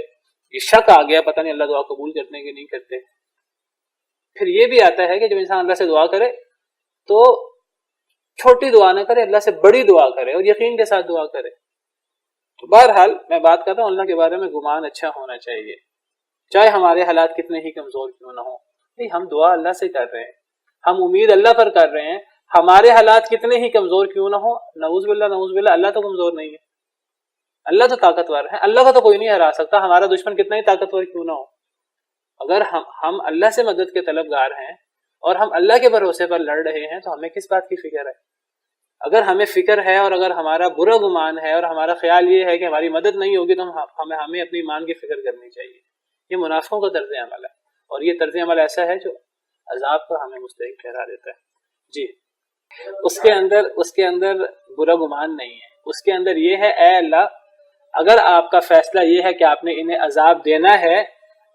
یہ شک آ گیا پتہ نہیں اللہ دعا قبول کرنے کے نہیں کرتے، پھر یہ بھی آتا ہے کہ جب انسان اللہ سے دعا کرے تو چھوٹی دعا نہ کرے، اللہ سے بڑی دعا کرے اور یقین کے ساتھ دعا کرے۔ تو بہرحال میں بات کر رہا ہوں اللہ کے بارے میں گمان اچھا ہونا چاہیے، چاہے ہمارے حالات کتنے ہی کمزور کیوں نہ ہوں۔ نہیں، ہم دعا اللہ سے کر رہے ہیں، ہم امید اللہ پر کر رہے ہیں، ہمارے حالات کتنے ہی کمزور کیوں نہ ہوں، نعوذ باللہ اللہ تو کمزور نہیں ہے، اللہ تو طاقتور ہے، اللہ کو تو کوئی نہیں ہرا سکتا، ہمارا دشمن کتنا ہی طاقتور کیوں نہ ہو۔ اگر ہم اللہ سے مدد کے طلبگار ہیں اور ہم اللہ کے بھروسے پر لڑ رہے ہیں تو ہمیں کس بات کی فکر ہے؟ اگر ہمیں فکر ہے اور اگر ہمارا برا گمان ہے اور ہمارا خیال یہ ہے کہ ہماری مدد نہیں ہوگی تو ہمیں اپنی ایمان کی فکر کرنی چاہیے۔ یہ منافقوں کا طرز عمل ہے اور یہ طرز عمل ایسا ہے جو عذاب کا ہمیں مستحق ٹھہرا دیتا ہے۔ جی، اس کے اندر برا گمان نہیں ہے، اس کے اندر یہ ہے اے اللہ اگر آپ کا فیصلہ یہ ہے کہ آپ نے انہیں عذاب دینا ہے،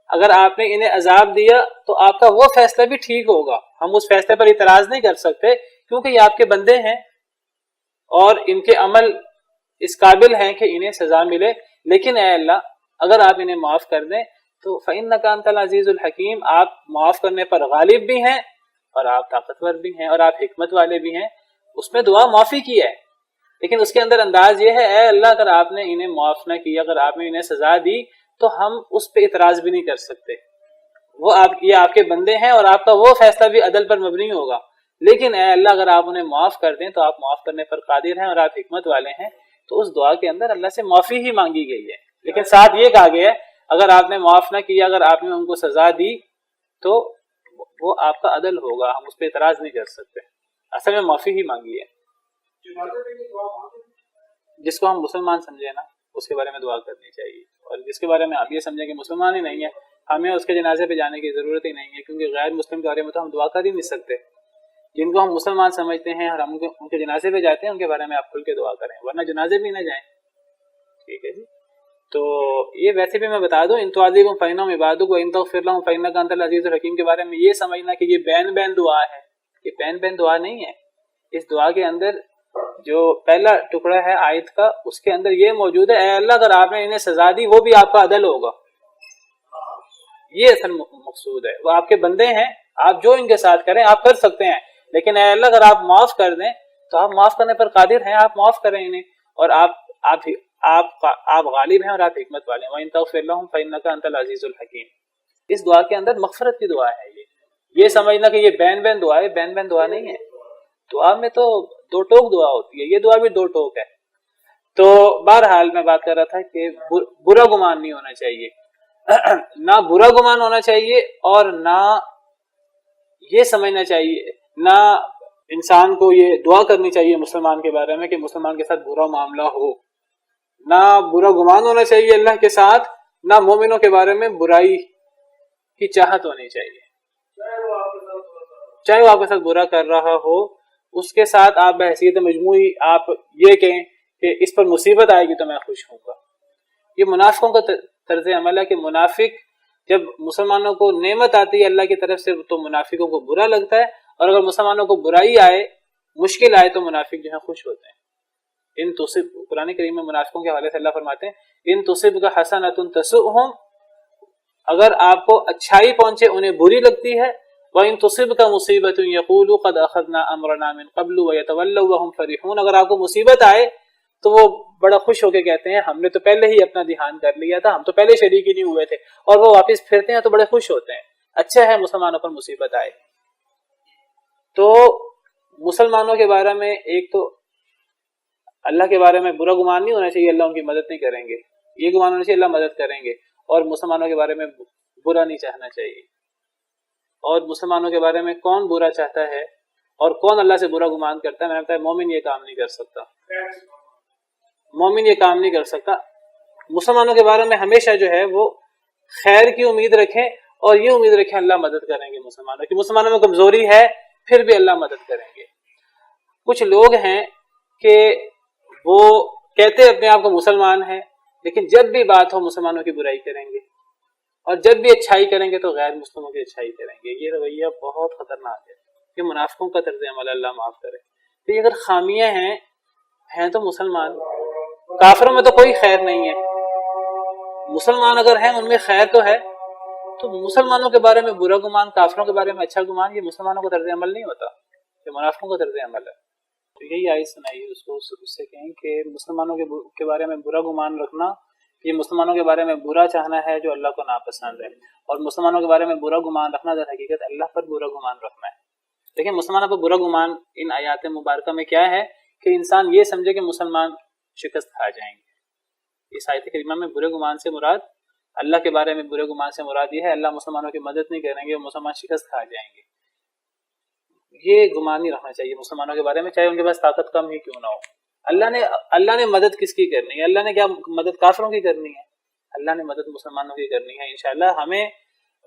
اگر آپ نے انہیں عذاب دیا تو آپ کا وہ فیصلہ بھی ٹھیک ہوگا، ہم اس فیصلے پر اعتراض نہیں کر سکتے کیونکہ یہ آپ کے بندے ہیں اور ان کے عمل اس قابل ہیں کہ انہیں سزا ملے۔ لیکن اے اللہ اگر آپ انہیں معاف کر دیں تو فإنک انت العزیز الحکیم، آپ معاف کرنے پر غالب بھی ہیں اور آپ طاقتور بھی ہیں اور آپ حکمت والے بھی ہیں۔ اس میں دعا معافی کی ہے لیکن اس کے اندر انداز یہ ہے اے اللہ اگر آپ نے انہیں معاف نہ کیا، اگر آپ نے انہیں سزا دی تو ہم اس پہ اعتراض بھی نہیں کر سکتے، وہ یہ آپ کے بندے ہیں اور آپ کا وہ فیصلہ بھی عدل پر مبنی ہوگا۔ لیکن اے اللہ اگر آپ انہیں معاف کر دیں تو آپ معاف کرنے پر قادر ہیں اور آپ حکمت والے ہیں۔ تو اس دعا کے اندر اللہ سے معافی ہی مانگی گئی ہے، لیکن ساتھ یہ کہا گیا ہے اگر آپ نے معاف نہ کیا، اگر آپ نے ان کو سزا دی تو وہ آپ کا عدل ہوگا، ہم اس پہ اعتراض نہیں کر سکتے۔ اصل میں معافی ہی مانگی ہے۔ جس کو ہم مسلمان سمجھے نا اس کے بارے میں دعا کرنی چاہیے، اور جس کے بارے میں آپ یہ سمجھیں کہ مسلمان ہی نہیں ہے ہمیں اس کے جنازے پہ جانے کی ضرورت ہی نہیں ہے، کیونکہ غیر مسلم کے بارے میں تو ہم دعا کر ہی نہیں سکتے۔ جن کو ہم مسلمان سمجھتے ہیں اور ہم ان کے جنازے پہ جاتے ہیں ان کے بارے میں آپ کھل کے دعا کریں، ورنہ جنازے بھی نہ جائیں۔ ٹھیک ہے جی، تو یہ ویسے بھی میں بتا دوں ان تعذبہم فإنہم عبادک وإن تغفر لہم فإنک انت العزیز الحکیم کے بارے میں یہ سمجھنا کہ یہ بین دعا ہے، یہ بین دعا نہیں ہے۔ اس دعا کے اندر جو پہلا ٹکڑا ہے آیت کا اس کے اندر یہ موجود ہے اے اللہ اگر آپ نے انہیں سزا دی وہ بھی آپ کا عدل ہوگا، یہ اصل مقصود ہے۔ وہ آپ کے بندے ہیں، آپ جو ان کے ساتھ کریں آپ کر سکتے ہیں، لیکن اے اللہ اگر آپ معاف کر دیں تو آپ معاف کرنے پر قادر ہیں، آپ معاف کریں انہیں اور آپ غالب ہیں اور آپ حکمت والے ہیں۔ وَإِن تَغْفِرْ لَهُمْ فَإِنَّكَ أَنْتَ الْعَزِيزُ الْحَكِيمُ۔ اس دعا کے اندر مغفرت کی دعا ہے، یہ سمجھنا کہ یہ بین بین دعا ہے، بین بین دعا نہیں ہے. دعا میں تو دو ٹوک دعا ہوتی ہے، یہ دعا بھی دو ٹوک ہے. تو بہرحال میں بات کر رہا تھا کہ برا گمان نہیں ہونا چاہیے، نہ برا گمان ہونا چاہیے اور نہ یہ سمجھنا چاہیے، نہ انسان کو یہ دعا کرنی چاہیے مسلمان کے بارے میں کہ مسلمان کے ساتھ برا معاملہ ہو. نہ برا گمان ہونا چاہیے اللہ کے ساتھ، نہ مومنوں کے بارے میں برائی کی چاہت ہونی چاہیے. چاہے وہ آپ کے ساتھ برا کر رہا ہو، اس کے ساتھ آپ بحیثیت مجموعی آپ یہ کہیں کہ اس پر مصیبت آئے گی تو میں خوش ہوں گا. یہ منافقوں کا طرز عمل ہے کہ منافق جب مسلمانوں کو نعمت آتی ہے اللہ کی طرف سے تو منافقوں کو برا لگتا ہے، اور اگر مسلمانوں کو برائی آئے، مشکل آئے تو منافق جو ہے خوش ہوتے ہیں. ان تصب، قرآن کریم میں منافقوں کے حوالے سے اللہ فرماتے ہیں ان تصب کا حسنۃ تسؤہم، اگر آپ کو اچھائی پہنچے انہیں بری لگتی ہے. وَإِن تُصِبْكَ مُصِيبَةٌ يَقُولُوا قَدْ أَخَذْنَا أَمْرَنَا مِنْ قَبْلُ وَيَتَوَلَّوْا وَهُمْ فَرِحُونَ، اگر آپ کو مصیبت آئے تو وہ بڑا خوش ہو کے کہتے ہیں ہم نے تو پہلے ہی اپنا دھیان کر لیا تھا، ہم تو پہلے شریک ہی نہیں ہوئے تھے، اور وہ واپس پھرتے ہیں تو بڑے خوش ہوتے ہیں. اچھا ہے مسلمانوں پر مصیبت آئے. تو مسلمانوں کے بارے میں ایک تو اللہ کے بارے میں برا گمان نہیں ہونا چاہیے اللہ ان کی مدد نہیں کریں گے، یہ گمان ہونا چاہیے اللہ مدد کریں گے. اور مسلمانوں کے بارے میں برا نہیں چاہنا چاہیے. اور مسلمانوں کے بارے میں کون برا چاہتا ہے اور کون اللہ سے برا گمان کرتا ہے؟ میں نے بتایا مومن یہ کام نہیں کر سکتا، مومن یہ کام نہیں کر سکتا. مسلمانوں کے بارے میں ہمیشہ جو ہے وہ خیر کی امید رکھیں اور یہ امید رکھیں اللہ مدد کریں گے مسلمانوں کی. مسلمانوں میں کمزوری ہے پھر بھی اللہ مدد کریں گے. کچھ لوگ ہیں کہ وہ کہتے اپنے آپ کو مسلمان ہیں لیکن جب بھی بات ہو مسلمانوں کی برائی کریں گے، اور جب بھی اچھائی کریں گے تو غیر مسلموں کی اچھائی کریں گے. یہ رویہ بہت خطرناک ہے، یہ منافقوں کا طرز عمل، اللہ معاف کرے. تو یہ اگر خامیاں ہیں تو مسلمان، کافروں میں تو کوئی خیر نہیں ہے. مسلمان اگر ہیں ان میں خیر تو ہے، تو مسلمانوں کے بارے میں برا گمان، کافروں کے بارے میں اچھا گمان، یہ مسلمانوں کا طرز عمل نہیں ہوتا، یہ منافقوں کا طرز عمل ہے. تو یہی آیت سنائیے اس کو، اس سے کہیں کہ مسلمانوں کے بارے میں برا گمان رکھنا یہ مسلمانوں کے بارے میں برا چاہنا ہے جو اللہ کو ناپسند ہے، اور مسلمانوں کے بارے میں برا گمان رکھنا در حقیقت اللہ پر برا گمان رکھنا ہے. لیکن مسلمانوں پر برا گمان ان آیات مبارکہ میں کیا ہے کہ انسان یہ سمجھے کہ مسلمان شکست کھا جائیں گے. اس آیت کریمہ میں برے گمان سے مراد، اللہ کے بارے میں برے گمان سے مراد یہ ہے اللہ مسلمانوں کی مدد نہیں کریں گے، مسلمان شکست کھا جائیں گے. یہ گمان نہیں رکھنا چاہیے مسلمانوں کے بارے میں، چاہے ان کے پاس طاقت کم ہی کیوں نہ ہو. اللہ نے مدد کس کی کرنی ہے؟ اللہ نے کیا مدد کافروں کی کرنی ہے؟ اللہ نے مدد مسلمانوں کی کرنی ہے. انشاءاللہ ہمیں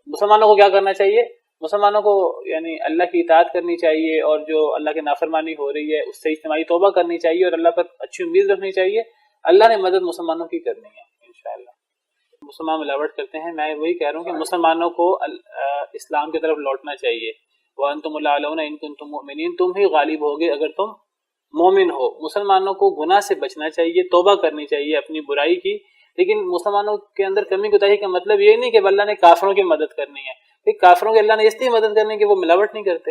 مسلمانوں کو کیا کرنا چاہیے؟ مسلمانوں کو یعنی اللہ کی اطاعت کرنی چاہیے، اور جو اللہ کی نافرمانی ہو رہی ہے اس سے اجتماعی توبہ کرنی چاہیے اور اللہ پر اچھی امید رکھنی چاہیے. اللہ نے مدد مسلمانوں کی کرنی ہے انشاءاللہ. مسلمان ملاوٹ کرتے ہیں، میں وہی کہہ رہا ہوں کہ مسلمانوں کو اسلام کی طرف لوٹنا چاہیے. وَأَنْتُمُ الْأَعْلَوْنَ إِن كُنتُم مُؤْمِنِينَ، تم ہی غالب ہوگے اگر تم مومن ہو. مسلمانوں کو گناہ سے بچنا چاہیے، توبہ کرنی چاہیے اپنی برائی کی. لیکن مسلمانوں کے اندر کمی کوتاہی کا مطلب یہ نہیں کہ اللہ نے کافروں کی مدد کرنی ہے. کافروں کی اللہ نے اس لیے مدد کرنی ہے کہ وہ ملاوٹ نہیں کرتے.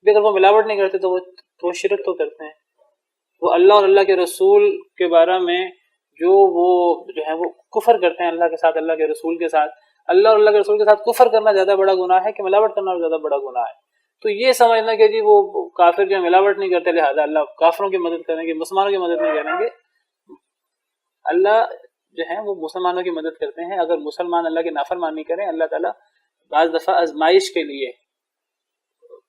اگر وہ ملاوٹ نہیں کرتے تو وہ شرک تو کرتے ہیں. وہ اللہ اور اللہ کے رسول کے بارے میں جو ہے وہ کفر کرتے ہیں اللہ کے ساتھ، اللہ کے رسول کے ساتھ. اللہ اور اللہ کے رسول کے ساتھ کفر کرنا زیادہ بڑا گناہ ہے کہ ملاوٹ کرنا زیادہ بڑا گناہ ہے. تو یہ سمجھنا کہ جی وہ کافر جو ملاوٹ نہیں کرتے لہذا اللہ کافروں کی مدد کریں گے، مسلمانوں کی مدد نہیں کریں گے. اللہ جو ہے وہ مسلمانوں کی مدد کرتے ہیں. اگر مسلمان اللہ کی نافرمانی کریں، اللہ تعالیٰ بعض دفعہ آزمائش کے لیے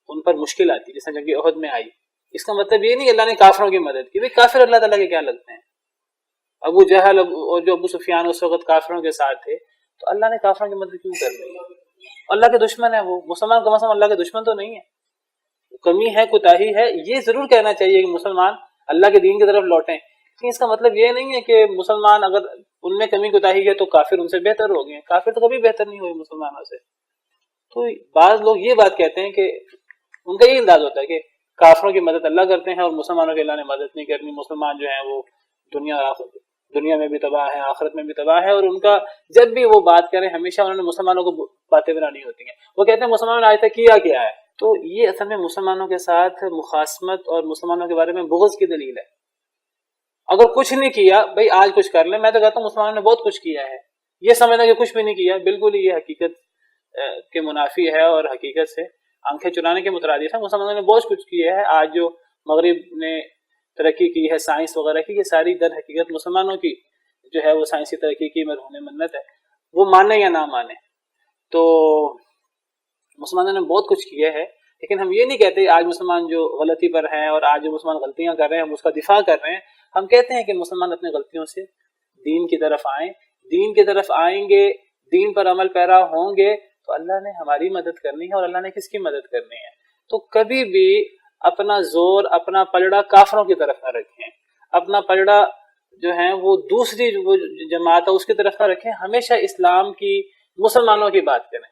ان پر مشکل آتی ہے، جیسے جنگ احد میں آئی. اس کا مطلب یہ نہیں کہ اللہ نے کافروں کی مدد کی. کافر اللہ تعالیٰ کے کیا لگتے ہیں؟ ابو جہل اور جو ابو سفیان اس وقت کافروں کے ساتھ تھے، تو اللہ نے کافروں کی مدد کیوں کر دی؟ اللہ کے دشمن ہے وہ. مسلمان کم از کم اللہ کے دشمن تو نہیں ہے. کمی ہے، کوتاہی ہے، یہ ضرور کہنا چاہیے کہ مسلمان اللہ کے دین کی طرف لوٹیں. لیکن اس کا مطلب یہ نہیں ہے کہ مسلمان اگر ان میں کمی کوتاہی ہے تو کافر ان سے بہتر ہو گئے. کافر تو کبھی بہتر نہیں ہوئے مسلمانوں سے. تو بعض لوگ یہ بات کہتے ہیں کہ ان کا یہ انداز ہوتا ہے کہ کافروں کی مدد اللہ کرتے ہیں اور مسلمانوں کی اللہ نے مدد نہیں کرنی. مسلمان جو ہیں وہ دنیا میں بھی تباہ ہے، آخرت میں بھی تباہ ہے. اور ان کا جب بھی وہ بات کریں ہمیشہ انہوں نے مسلمانوں کو باتیں بنانی ہوتی ہیں. وہ کہتے ہیں مسلمانوں نے آج تک کیا ہے. تو یہ اصل میں مسلمانوں کے ساتھ مخاصمت اور مسلمانوں کے بارے میں بغض کی دلیل ہے. اگر کچھ نہیں کیا بھائی آج کچھ کر لیں. میں تو کہتا ہوں مسلمانوں نے بہت کچھ کیا ہے. یہ سمجھنا کہ کچھ بھی نہیں کیا بالکل ہی یہ حقیقت کے منافی ہے اور حقیقت سے آنکھیں چرانے کے مترادف ہے. مسلمانوں نے بہت کچھ کیا ہے. آج جو مغرب نے ترقی کی ہے سائنس وغیرہ کی، یہ ساری در حقیقت مسلمانوں کی جو ہے وہ سائنسی ترقی کی مرہون منت ہے، وہ مانے یا نہ مانے. تو مسلمانوں نے بہت کچھ کیا ہے، لیکن ہم یہ نہیں کہتے آج مسلمان جو غلطی پر ہیں اور آج جو مسلمان غلطیاں کر رہے ہیں ہم اس کا دفاع کر رہے ہیں. ہم کہتے ہیں کہ مسلمان اپنی غلطیوں سے دین کی طرف آئیں، دین کی طرف آئیں گے، دین پر عمل پیرا ہوں گے تو اللہ نے ہماری مدد کرنی ہے. اور اللہ نے کس کی مدد کرنی ہے؟ تو کبھی بھی اپنا زور، اپنا پلڑا کافروں کی طرف نہ رکھیں، اپنا پلڑا جو ہے وہ دوسری وہ جماعت ہے اس کی طرف نہ رکھیں. ہمیشہ اسلام کی، مسلمانوں کی بات کریں.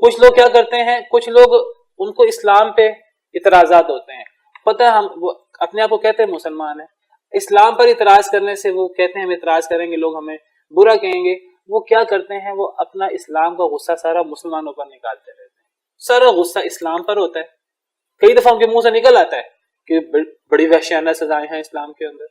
کچھ لوگ کیا کرتے ہیں، کچھ لوگ ان کو اسلام پہ اعتراضات ہوتے ہیں. پتہ ہے ہم وہ اپنے آپ کو کہتے ہیں مسلمان ہیں، اسلام پر اعتراض کرنے سے وہ کہتے ہیں ہم اعتراض کریں گے لوگ ہمیں برا کہیں گے. وہ کیا کرتے ہیں، وہ اپنا اسلام کا غصہ سارا مسلمانوں پر نکالتے رہتے ہیں. سارا غصہ اسلام پر ہوتا ہے. کئی دفعہ ان کے منہ سے نکل آتا ہے کہ بڑی وحشیانہ سزائیں ہیں اسلام کے اندر،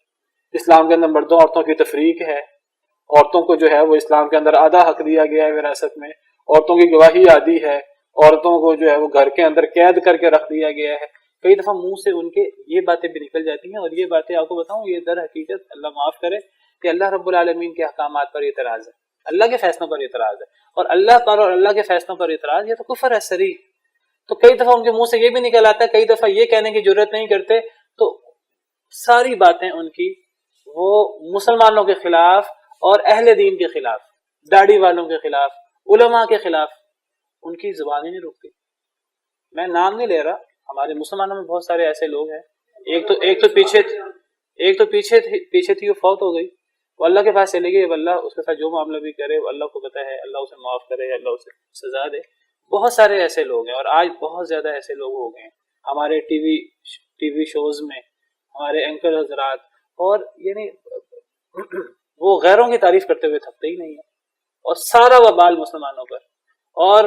اسلام کے اندر مردوں عورتوں کی تفریق ہے، عورتوں کو جو ہے وہ اسلام کے اندر آدھا حق دیا گیا ہے وراثت میں، عورتوں کی گواہی آدھی ہے، عورتوں کو جو ہے وہ گھر کے اندر قید کر کے رکھ دیا گیا ہے. کئی دفعہ منہ سے ان کے یہ باتیں بھی نکل جاتی ہیں. اور یہ باتیں آپ کو بتاؤں، یہ در حقیقت اللہ معاف کرے کہ اللہ رب العالمین کے احکامات پر اعتراض ہے، اللہ کے فیصلوں پر اعتراض ہے. اور اللہ پر اور اللہ کے فیصلوں پر اعتراض یہ تو کفر ہے صریح. تو کئی دفعہ ان کے منہ سے یہ بھی نکل آتا ہے، کئی دفعہ یہ کہنے کی جرت نہیں کرتے. تو ساری باتیں ان کی وہ مسلمانوں کے خلاف اور اہل دین کے خلاف، داڑھی والوں کے خلاف، علماء کے خلاف، ان کی زبان ہی نہیں رکتی. میں نام نہیں لے رہا، ہمارے مسلمانوں میں بہت سارے ایسے لوگ ہیں. ایک تو پیچھے تھی وہ فوت ہو گئی، وہ اللہ کے پاس چلے گئی. اللہ اس کے ساتھ جو معاملہ بھی کرے وہ اللہ کو پتہ ہے، اللہ اسے معاف کرے، اللہ اسے سزا دے. بہت سارے ایسے لوگ ہیں اور آج بہت زیادہ ایسے لوگ ہو گئے ہیں ہمارے ٹی وی شوز میں، ہمارے اینکر حضرات. اور یعنی وہ غیروں کی تعریف کرتے ہوئے تھکتے ہی نہیں ہیں، اور سارا وبال مسلمانوں پر. اور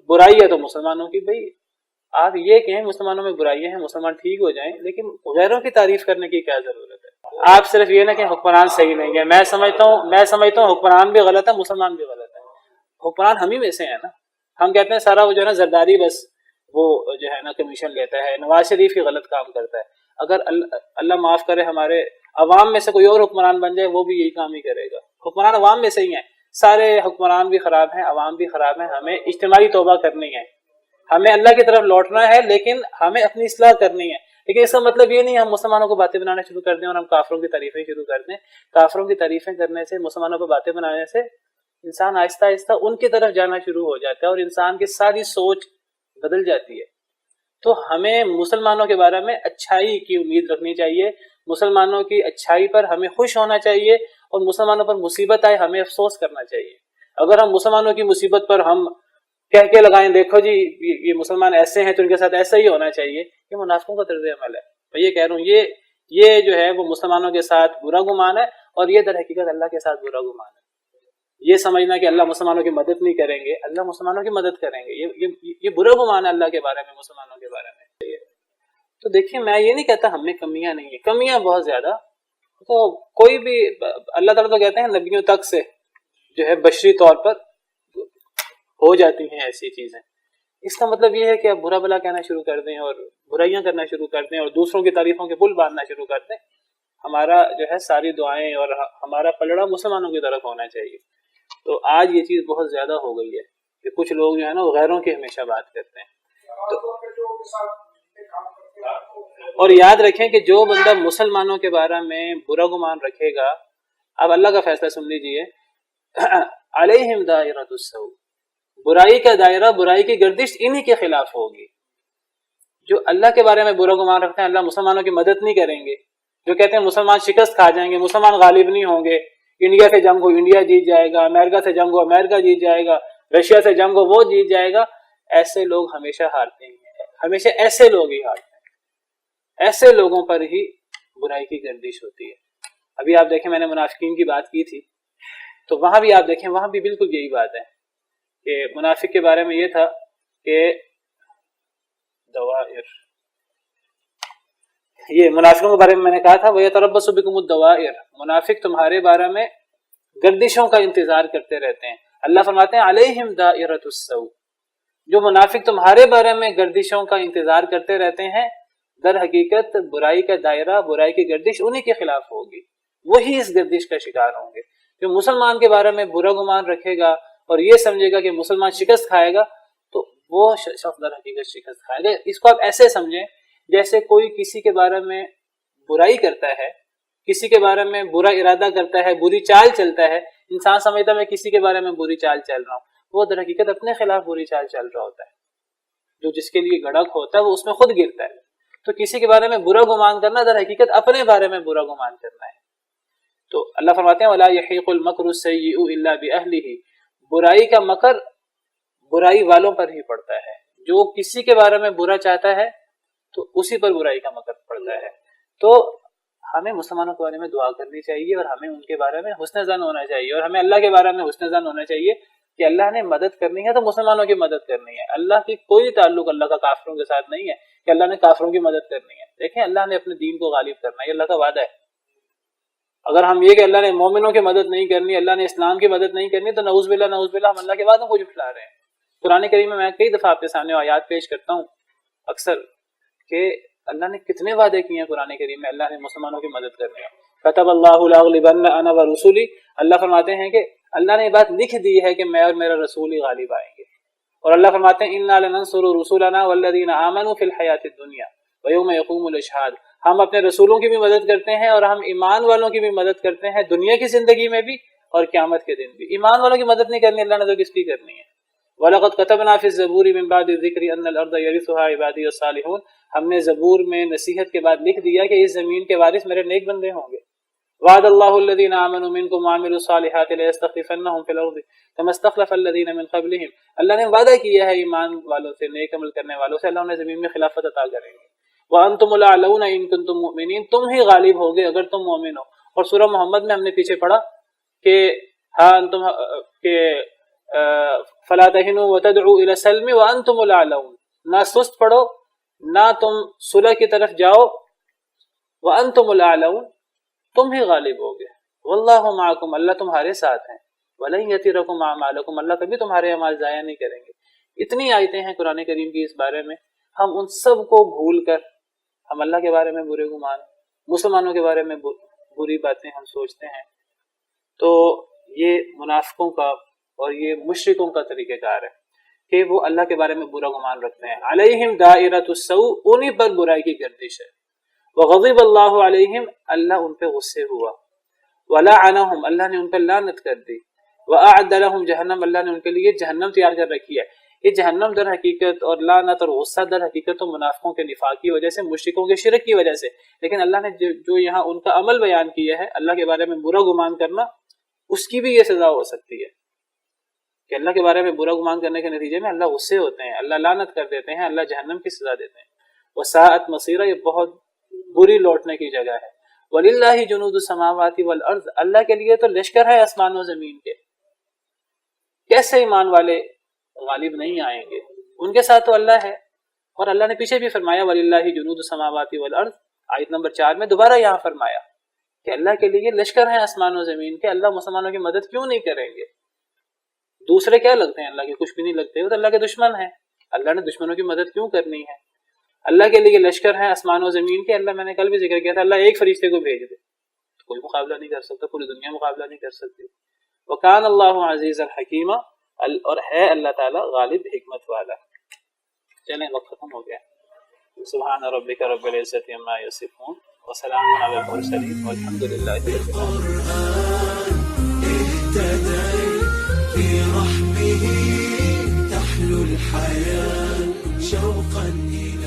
برائی ہے تو مسلمانوں کی. بھائی آپ یہ کہیں مسلمانوں میں برائیاں ہیں، مسلمان ٹھیک ہو جائیں، لیکن غیروں کی تعریف کرنے کی کیا ضرورت ہے؟ آپ صرف یہ نہ کہ حکمران صحیح نہیں ہے. میں سمجھتا ہوں حکمران بھی غلط ہے، مسلمان بھی غلط ہے. حکمران ہم ہی میں سے ہیں نا. ہم کہتے ہیں سارا وہ جو ہے نا زرداری بس وہ جو ہے نا کمیشن لیتا ہے. نواز شریف ہی غلط کام کرتا ہے. اگر اللہ معاف کرے ہمارے عوام میں سے کوئی اور حکمران بن جائے وہ بھی یہی کام ہی کرے گا. حکمران عوام میں سے ہی ہیں، سارے حکمران بھی خراب ہیں، عوام بھی خراب ہیں. ہمیں اجتماعی توبہ کرنی ہے، ہمیں اللہ کی طرف لوٹنا ہے، لیکن ہمیں اپنی اصلاح کرنی ہے. لیکن اس کا مطلب یہ نہیں ہم مسلمانوں کو باتیں بنانا شروع کر دیں اور ہم کافروں کی تعریفیں شروع کر دیں. کافروں کی تعریفیں کرنے سے، مسلمانوں پر باتیں بنانے سے انسان آہستہ آہستہ ان کی طرف جانا شروع ہو جاتا ہے اور انسان کی ساری سوچ بدل جاتی ہے. تو ہمیں مسلمانوں کے بارے میں اچھائی کی امید رکھنی چاہیے، مسلمانوں کی اچھائی پر ہمیں خوش ہونا چاہیے، اور مسلمانوں پر مصیبت آئے ہمیں افسوس کرنا چاہیے. اگر ہم مسلمانوں کی مصیبت پر ہم کہہ کے لگائیں دیکھو جی یہ مسلمان ایسے ہیں تو ان کے ساتھ ایسا ہی ہونا چاہیے، یہ منافقوں کا طرز عمل ہے. میں یہ کہہ رہا ہوں یہ جو ہے وہ مسلمانوں کے ساتھ برا گمان ہے، اور یہ در حقیقت اللہ کے ساتھ برا گمان ہے. یہ سمجھنا کہ اللہ مسلمانوں کی مدد نہیں کریں گے، اللہ مسلمانوں کی مدد کریں گے، یہ برا گمان ہے اللہ کے بارے میں، مسلمانوں کے بارے میں. تو دیکھیں میں یہ نہیں کہتا ہم میں کمیاں نہیں ہیں، کمیاں بہت زیادہ. تو کوئی بھی اللہ تعالیٰ تو کہتے ہیں نبیوں تک سے جو ہے بشری طور پر ہو جاتی ہیں ایسی چیزیں. اس کا مطلب یہ ہے کہ آپ برا بلا کہنا شروع کر دیں اور برائیاں کرنا شروع کر دیں اور دوسروں کی تعریفوں کے پل باندھنا شروع کر دیں. ہمارا جو ہے ساری دعائیں اور ہمارا پلڑا مسلمانوں کی طرف ہونا چاہیے. تو آج یہ چیز بہت زیادہ ہو گئی ہے کہ کچھ لوگ جو ہے نا وہ غیروں کی ہمیشہ بات کرتے ہیں. اور یاد رکھیں کہ جو بندہ مسلمانوں کے بارے میں برا گمان رکھے گا، اب اللہ کا فیصلہ سن لیجئے، علیہم دائرۃ السوء، برائی کا دائرہ، برائی کی گردش انہی کے خلاف ہوگی. جو اللہ کے بارے میں برا گمان رکھتے ہیں اللہ مسلمانوں کی مدد نہیں کریں گے، جو کہتے ہیں مسلمان شکست کھا جائیں گے، مسلمان غالب نہیں ہوں گے، انڈیا سے جنگ ہو انڈیا جیت جائے گا، امریکہ سے جنگ ہو امریکہ جیت جائے گا، رشیا سے جنگ ہو وہ جیت جائے گا، ایسے لوگ ہمیشہ ہارتے ہیں. ہمیشہ ایسے لوگ ہی ہارتے ہیں، ایسے لوگوں پر ہی برائی کی گردش ہوتی ہے. ابھی آپ دیکھیں میں نے منافقین کی بات کی تھی، تو وہاں بھی آپ دیکھیں وہاں بھی بالکل یہی بات ہے کہ منافق کے بارے میں یہ تھا کہ دوائر، یہ منافقوں کے بارے میں نے کہا تھا وَيَتَرَبَّصُ بِكُمُ الدَّوَائِرُ، منافق تمہارے بارے میں گردشوں کا انتظار کرتے رہتے ہیں. اللہ فرماتے ہیں علیہم دائرۃ السوء، جو منافق تمہارے بارے میں گردشوں کا انتظار کرتے رہتے ہیں، در حقیقت برائی کا دائرہ، برائی کی گردش انہی کے خلاف ہوگی، وہی اس گردش کا شکار ہوں گے۔ جو مسلمان کے بارے میں برا گمان رکھے گا اور یہ سمجھے گا کہ مسلمان شکست کھائے گا، تو وہ شخص در حقیقت شکست کھائے گا۔ اس کو آپ ایسے سمجھیں جیسے کوئی کسی کے بارے میں برائی کرتا ہے، کسی کے بارے میں برا ارادہ کرتا ہے، بری چال چلتا ہے، انسان سمجھتا ہے میں کسی کے بارے میں بری چال چل رہا ہوں، وہ در حقیقت اپنے خلاف بری چال چل رہا ہوتا ہے۔ جو جس کے لیے گڑھک ہوتا ہے وہ اس میں خود گرتا ہے۔ تو کسی کے بارے میں برا گمان کرنا در حقیقت اپنے بارے میں برا گمان کرنا ہے۔ تو اللہ فرماتے ہیں وَلَا يَحِيقُ الْمَكْرُ السَّيِّئُ إِلَّا بِأَهْلِهِ، برائی کا مکر برائی والوں پر ہی پڑتا ہے۔ جو کسی کے بارے میں برا چاہتا ہے تو اسی پر برائی کا مکر پڑتا ہے۔ تو ہمیں مسلمانوں کے بارے میں دعا کرنی چاہیے اور ہمیں ان کے بارے میں حسن ظن ہونا چاہیے، اور ہمیں اللہ کے بارے میں حسن ظن ہونا چاہیے کہ اللہ نے مدد کرنی ہے تو مسلمانوں کی مدد کرنی ہے۔ اللہ کی کوئی تعلق اللہ کا کافروں کے ساتھ نہیں ہے کہ اللہ نے کافروں کی مدد کرنی ہے۔ دیکھیں اللہ نے اپنے دین کو غالب کرنا ہے، یہ اللہ کا وعدہ ہے۔ اگر ہم یہ کہ اللہ نے مومنوں کی مدد نہیں کرنی، اللہ نے اسلام کی مدد نہیں کرنی، تو نعوذ باللہ ہم اللہ کے وعدوں کو جھٹلا رہے ہیں۔ قرآن کریم میں کئی دفعہ آپ کے سامنے آیات پیش کرتا ہوں اکثر کہ اللہ نے کتنے وعدے کیے ہیں قرآن کریم میں، اللہ نے مسلمانوں کی مدد کرنی ہے۔ کتب اللہ لأغلبن انا ورسلی، اللہ فرماتے ہیں کہ اللہ نے یہ بات لکھ دی ہے کہ میں اور میرا رسول ہی غالب آئیں گے۔ اور اللہ فرماتے ہیں انا لننصر رسولنا والذین آمنوا فی الحیاۃ الدنیا ویوم یقوم الاشہاد، ہم اپنے رسولوں کی بھی مدد کرتے ہیں اور ہم ایمان والوں کی بھی مدد کرتے ہیں، دنیا کی زندگی میں بھی اور قیامت کے دن بھی۔ ایمان والوں کی مدد نہیں کرنی اللہ نے تو کس کی کرنی ہے؟ وَلَقَدْ كَتَبْنَا فِي الزَّبُورِ مِن بَعْدِ الذِّكْرِ أَنَّ الْأَرْضَ يَرِثُهَا عِبَادِيَ الصَّالِحُونَ، ہم نے زبور میں نصیحت کے بعد لکھ دیا کہ اس زمین کے وارث میرے نیک بندے ہوں گے۔ وعد اللہ الذین آمنوا منکم وعملوا الصالحات لیستخلفنہم فی الارض کما استخلف الذین من قبلہم، اللہ نے وعدہ کیا ہے ایمان والوں سے، نیک عمل کرنے والوں سے اللہ انہیں زمین میں خلافت عطا کریں گے۔ وانتم الاعلون ان کنتم مؤمنین، تم ہی غالب ہوگے اگر تم مومن ہو۔ اور سورہ محمد میں ہم نے پیچھے پڑھا کہ ہاں انتم کہ فلا تہنوا وتدعوا الى السلم وانتم الاعلون، نہ سست پڑھو نہ تم صلح کی طرف جاؤ، وانتم الاعلون، تم ہی غالب ہوگے۔ واللہ معکم، اللہ تمہارے ساتھ ہیں۔ ولن یترکم اعمالکم، اللہ کبھی تمہارے اعمال ضائع نہیں کریں گے۔ اتنی آیتیں ہیں قرآن کریم کی اس بارے میں، ہم ان سب کو بھول کر ہم اللہ کے بارے میں برے گمان، مسلمانوں کے بارے میں بری باتیں ہم سوچتے ہیں۔ تو یہ منافقوں کا اور یہ مشرکوں کا طریقہ کار ہے کہ وہ اللہ کے بارے میں برا گمان رکھتے ہیں۔ علیہم دائرۃ السوء، انہی پر برائی کی گردش ہے۔ وغضب اللہ علیہم، اللہ ان پہ غصے ہوا۔ ولعنہم، اللہ نے ان پر لعنت کر دی۔ واعد لہم جہنم، اللہ نے ان کے لیے جہنم تیار کر رکھی ہے۔ یہ جہنم در حقیقت اور لعنت اور غصہ در حقیقت تو منافقوں کے نفاق کی وجہ سے، مشرکوں کے شرک کی وجہ سے، لیکن اللہ نے جو یہاں ان کا عمل بیان کیا ہے، اللہ کے بارے میں برا گمان کرنا، اس کی بھی یہ سزا ہو سکتی ہے کہ اللہ کے بارے میں برا گمان کرنے کے نتیجے میں اللہ غصے ہوتے ہیں، اللہ لعنت کر دیتے ہیں، اللہ جہنم کی سزا دیتے ہیں۔ وساءت مصیرہ، یہ بہت بری لوٹنے کی جگہ ہے۔ وَلِلَّهِ جُنُودُ السَّمَاوَاتِ وَالْأَرْضِ، اللہ کے لیے تو لشکر ہے آسمان و زمین کے۔ کیسے ایمان والے غالب نہیں آئیں گے؟ ان کے ساتھ تو اللہ ہے، اور اللہ نے پیچھے بھی فرمایا وَلِلَّهِ جُنُودُ السَّمَاوَاتِ وَالْأَرْضِ، آیت نمبر 4 میں دوبارہ یہاں فرمایا کہ اللہ کے لیے لشکر ہے آسمان و زمین کے، اللہ مسلمانوں کی مدد کیوں نہیں کریں گے؟ دوسرے کیا لگتے ہیں اللہ کے؟ کچھ بھی نہیں لگتے، وہ تو اللہ کے دشمن ہیں، اللہ نے دشمنوں کی مدد کیوں کرنی ہے؟ اللہ کے لیے لشکر ہے آسمان و زمین کے، اللہ میں نے کل بھی ذکر کیا تھا، اللہ ایک فرشتے کو بھیج دے تو کوئی مقابلہ نہیں کر سکتا، پوری دنیا مقابلہ نہیں کر سکتی۔ وکان اللہ عزیز الحکیمہ، اور ہے اللہ تعالیٰ غالب حکمت والا۔ چلیں وقت ختم ہو گیا۔ سبحان ربک رب العزت عما یصفون وسلام علی المرسلین والحمد للہ رب العالمین۔ تحلو الحياة شوقا إلى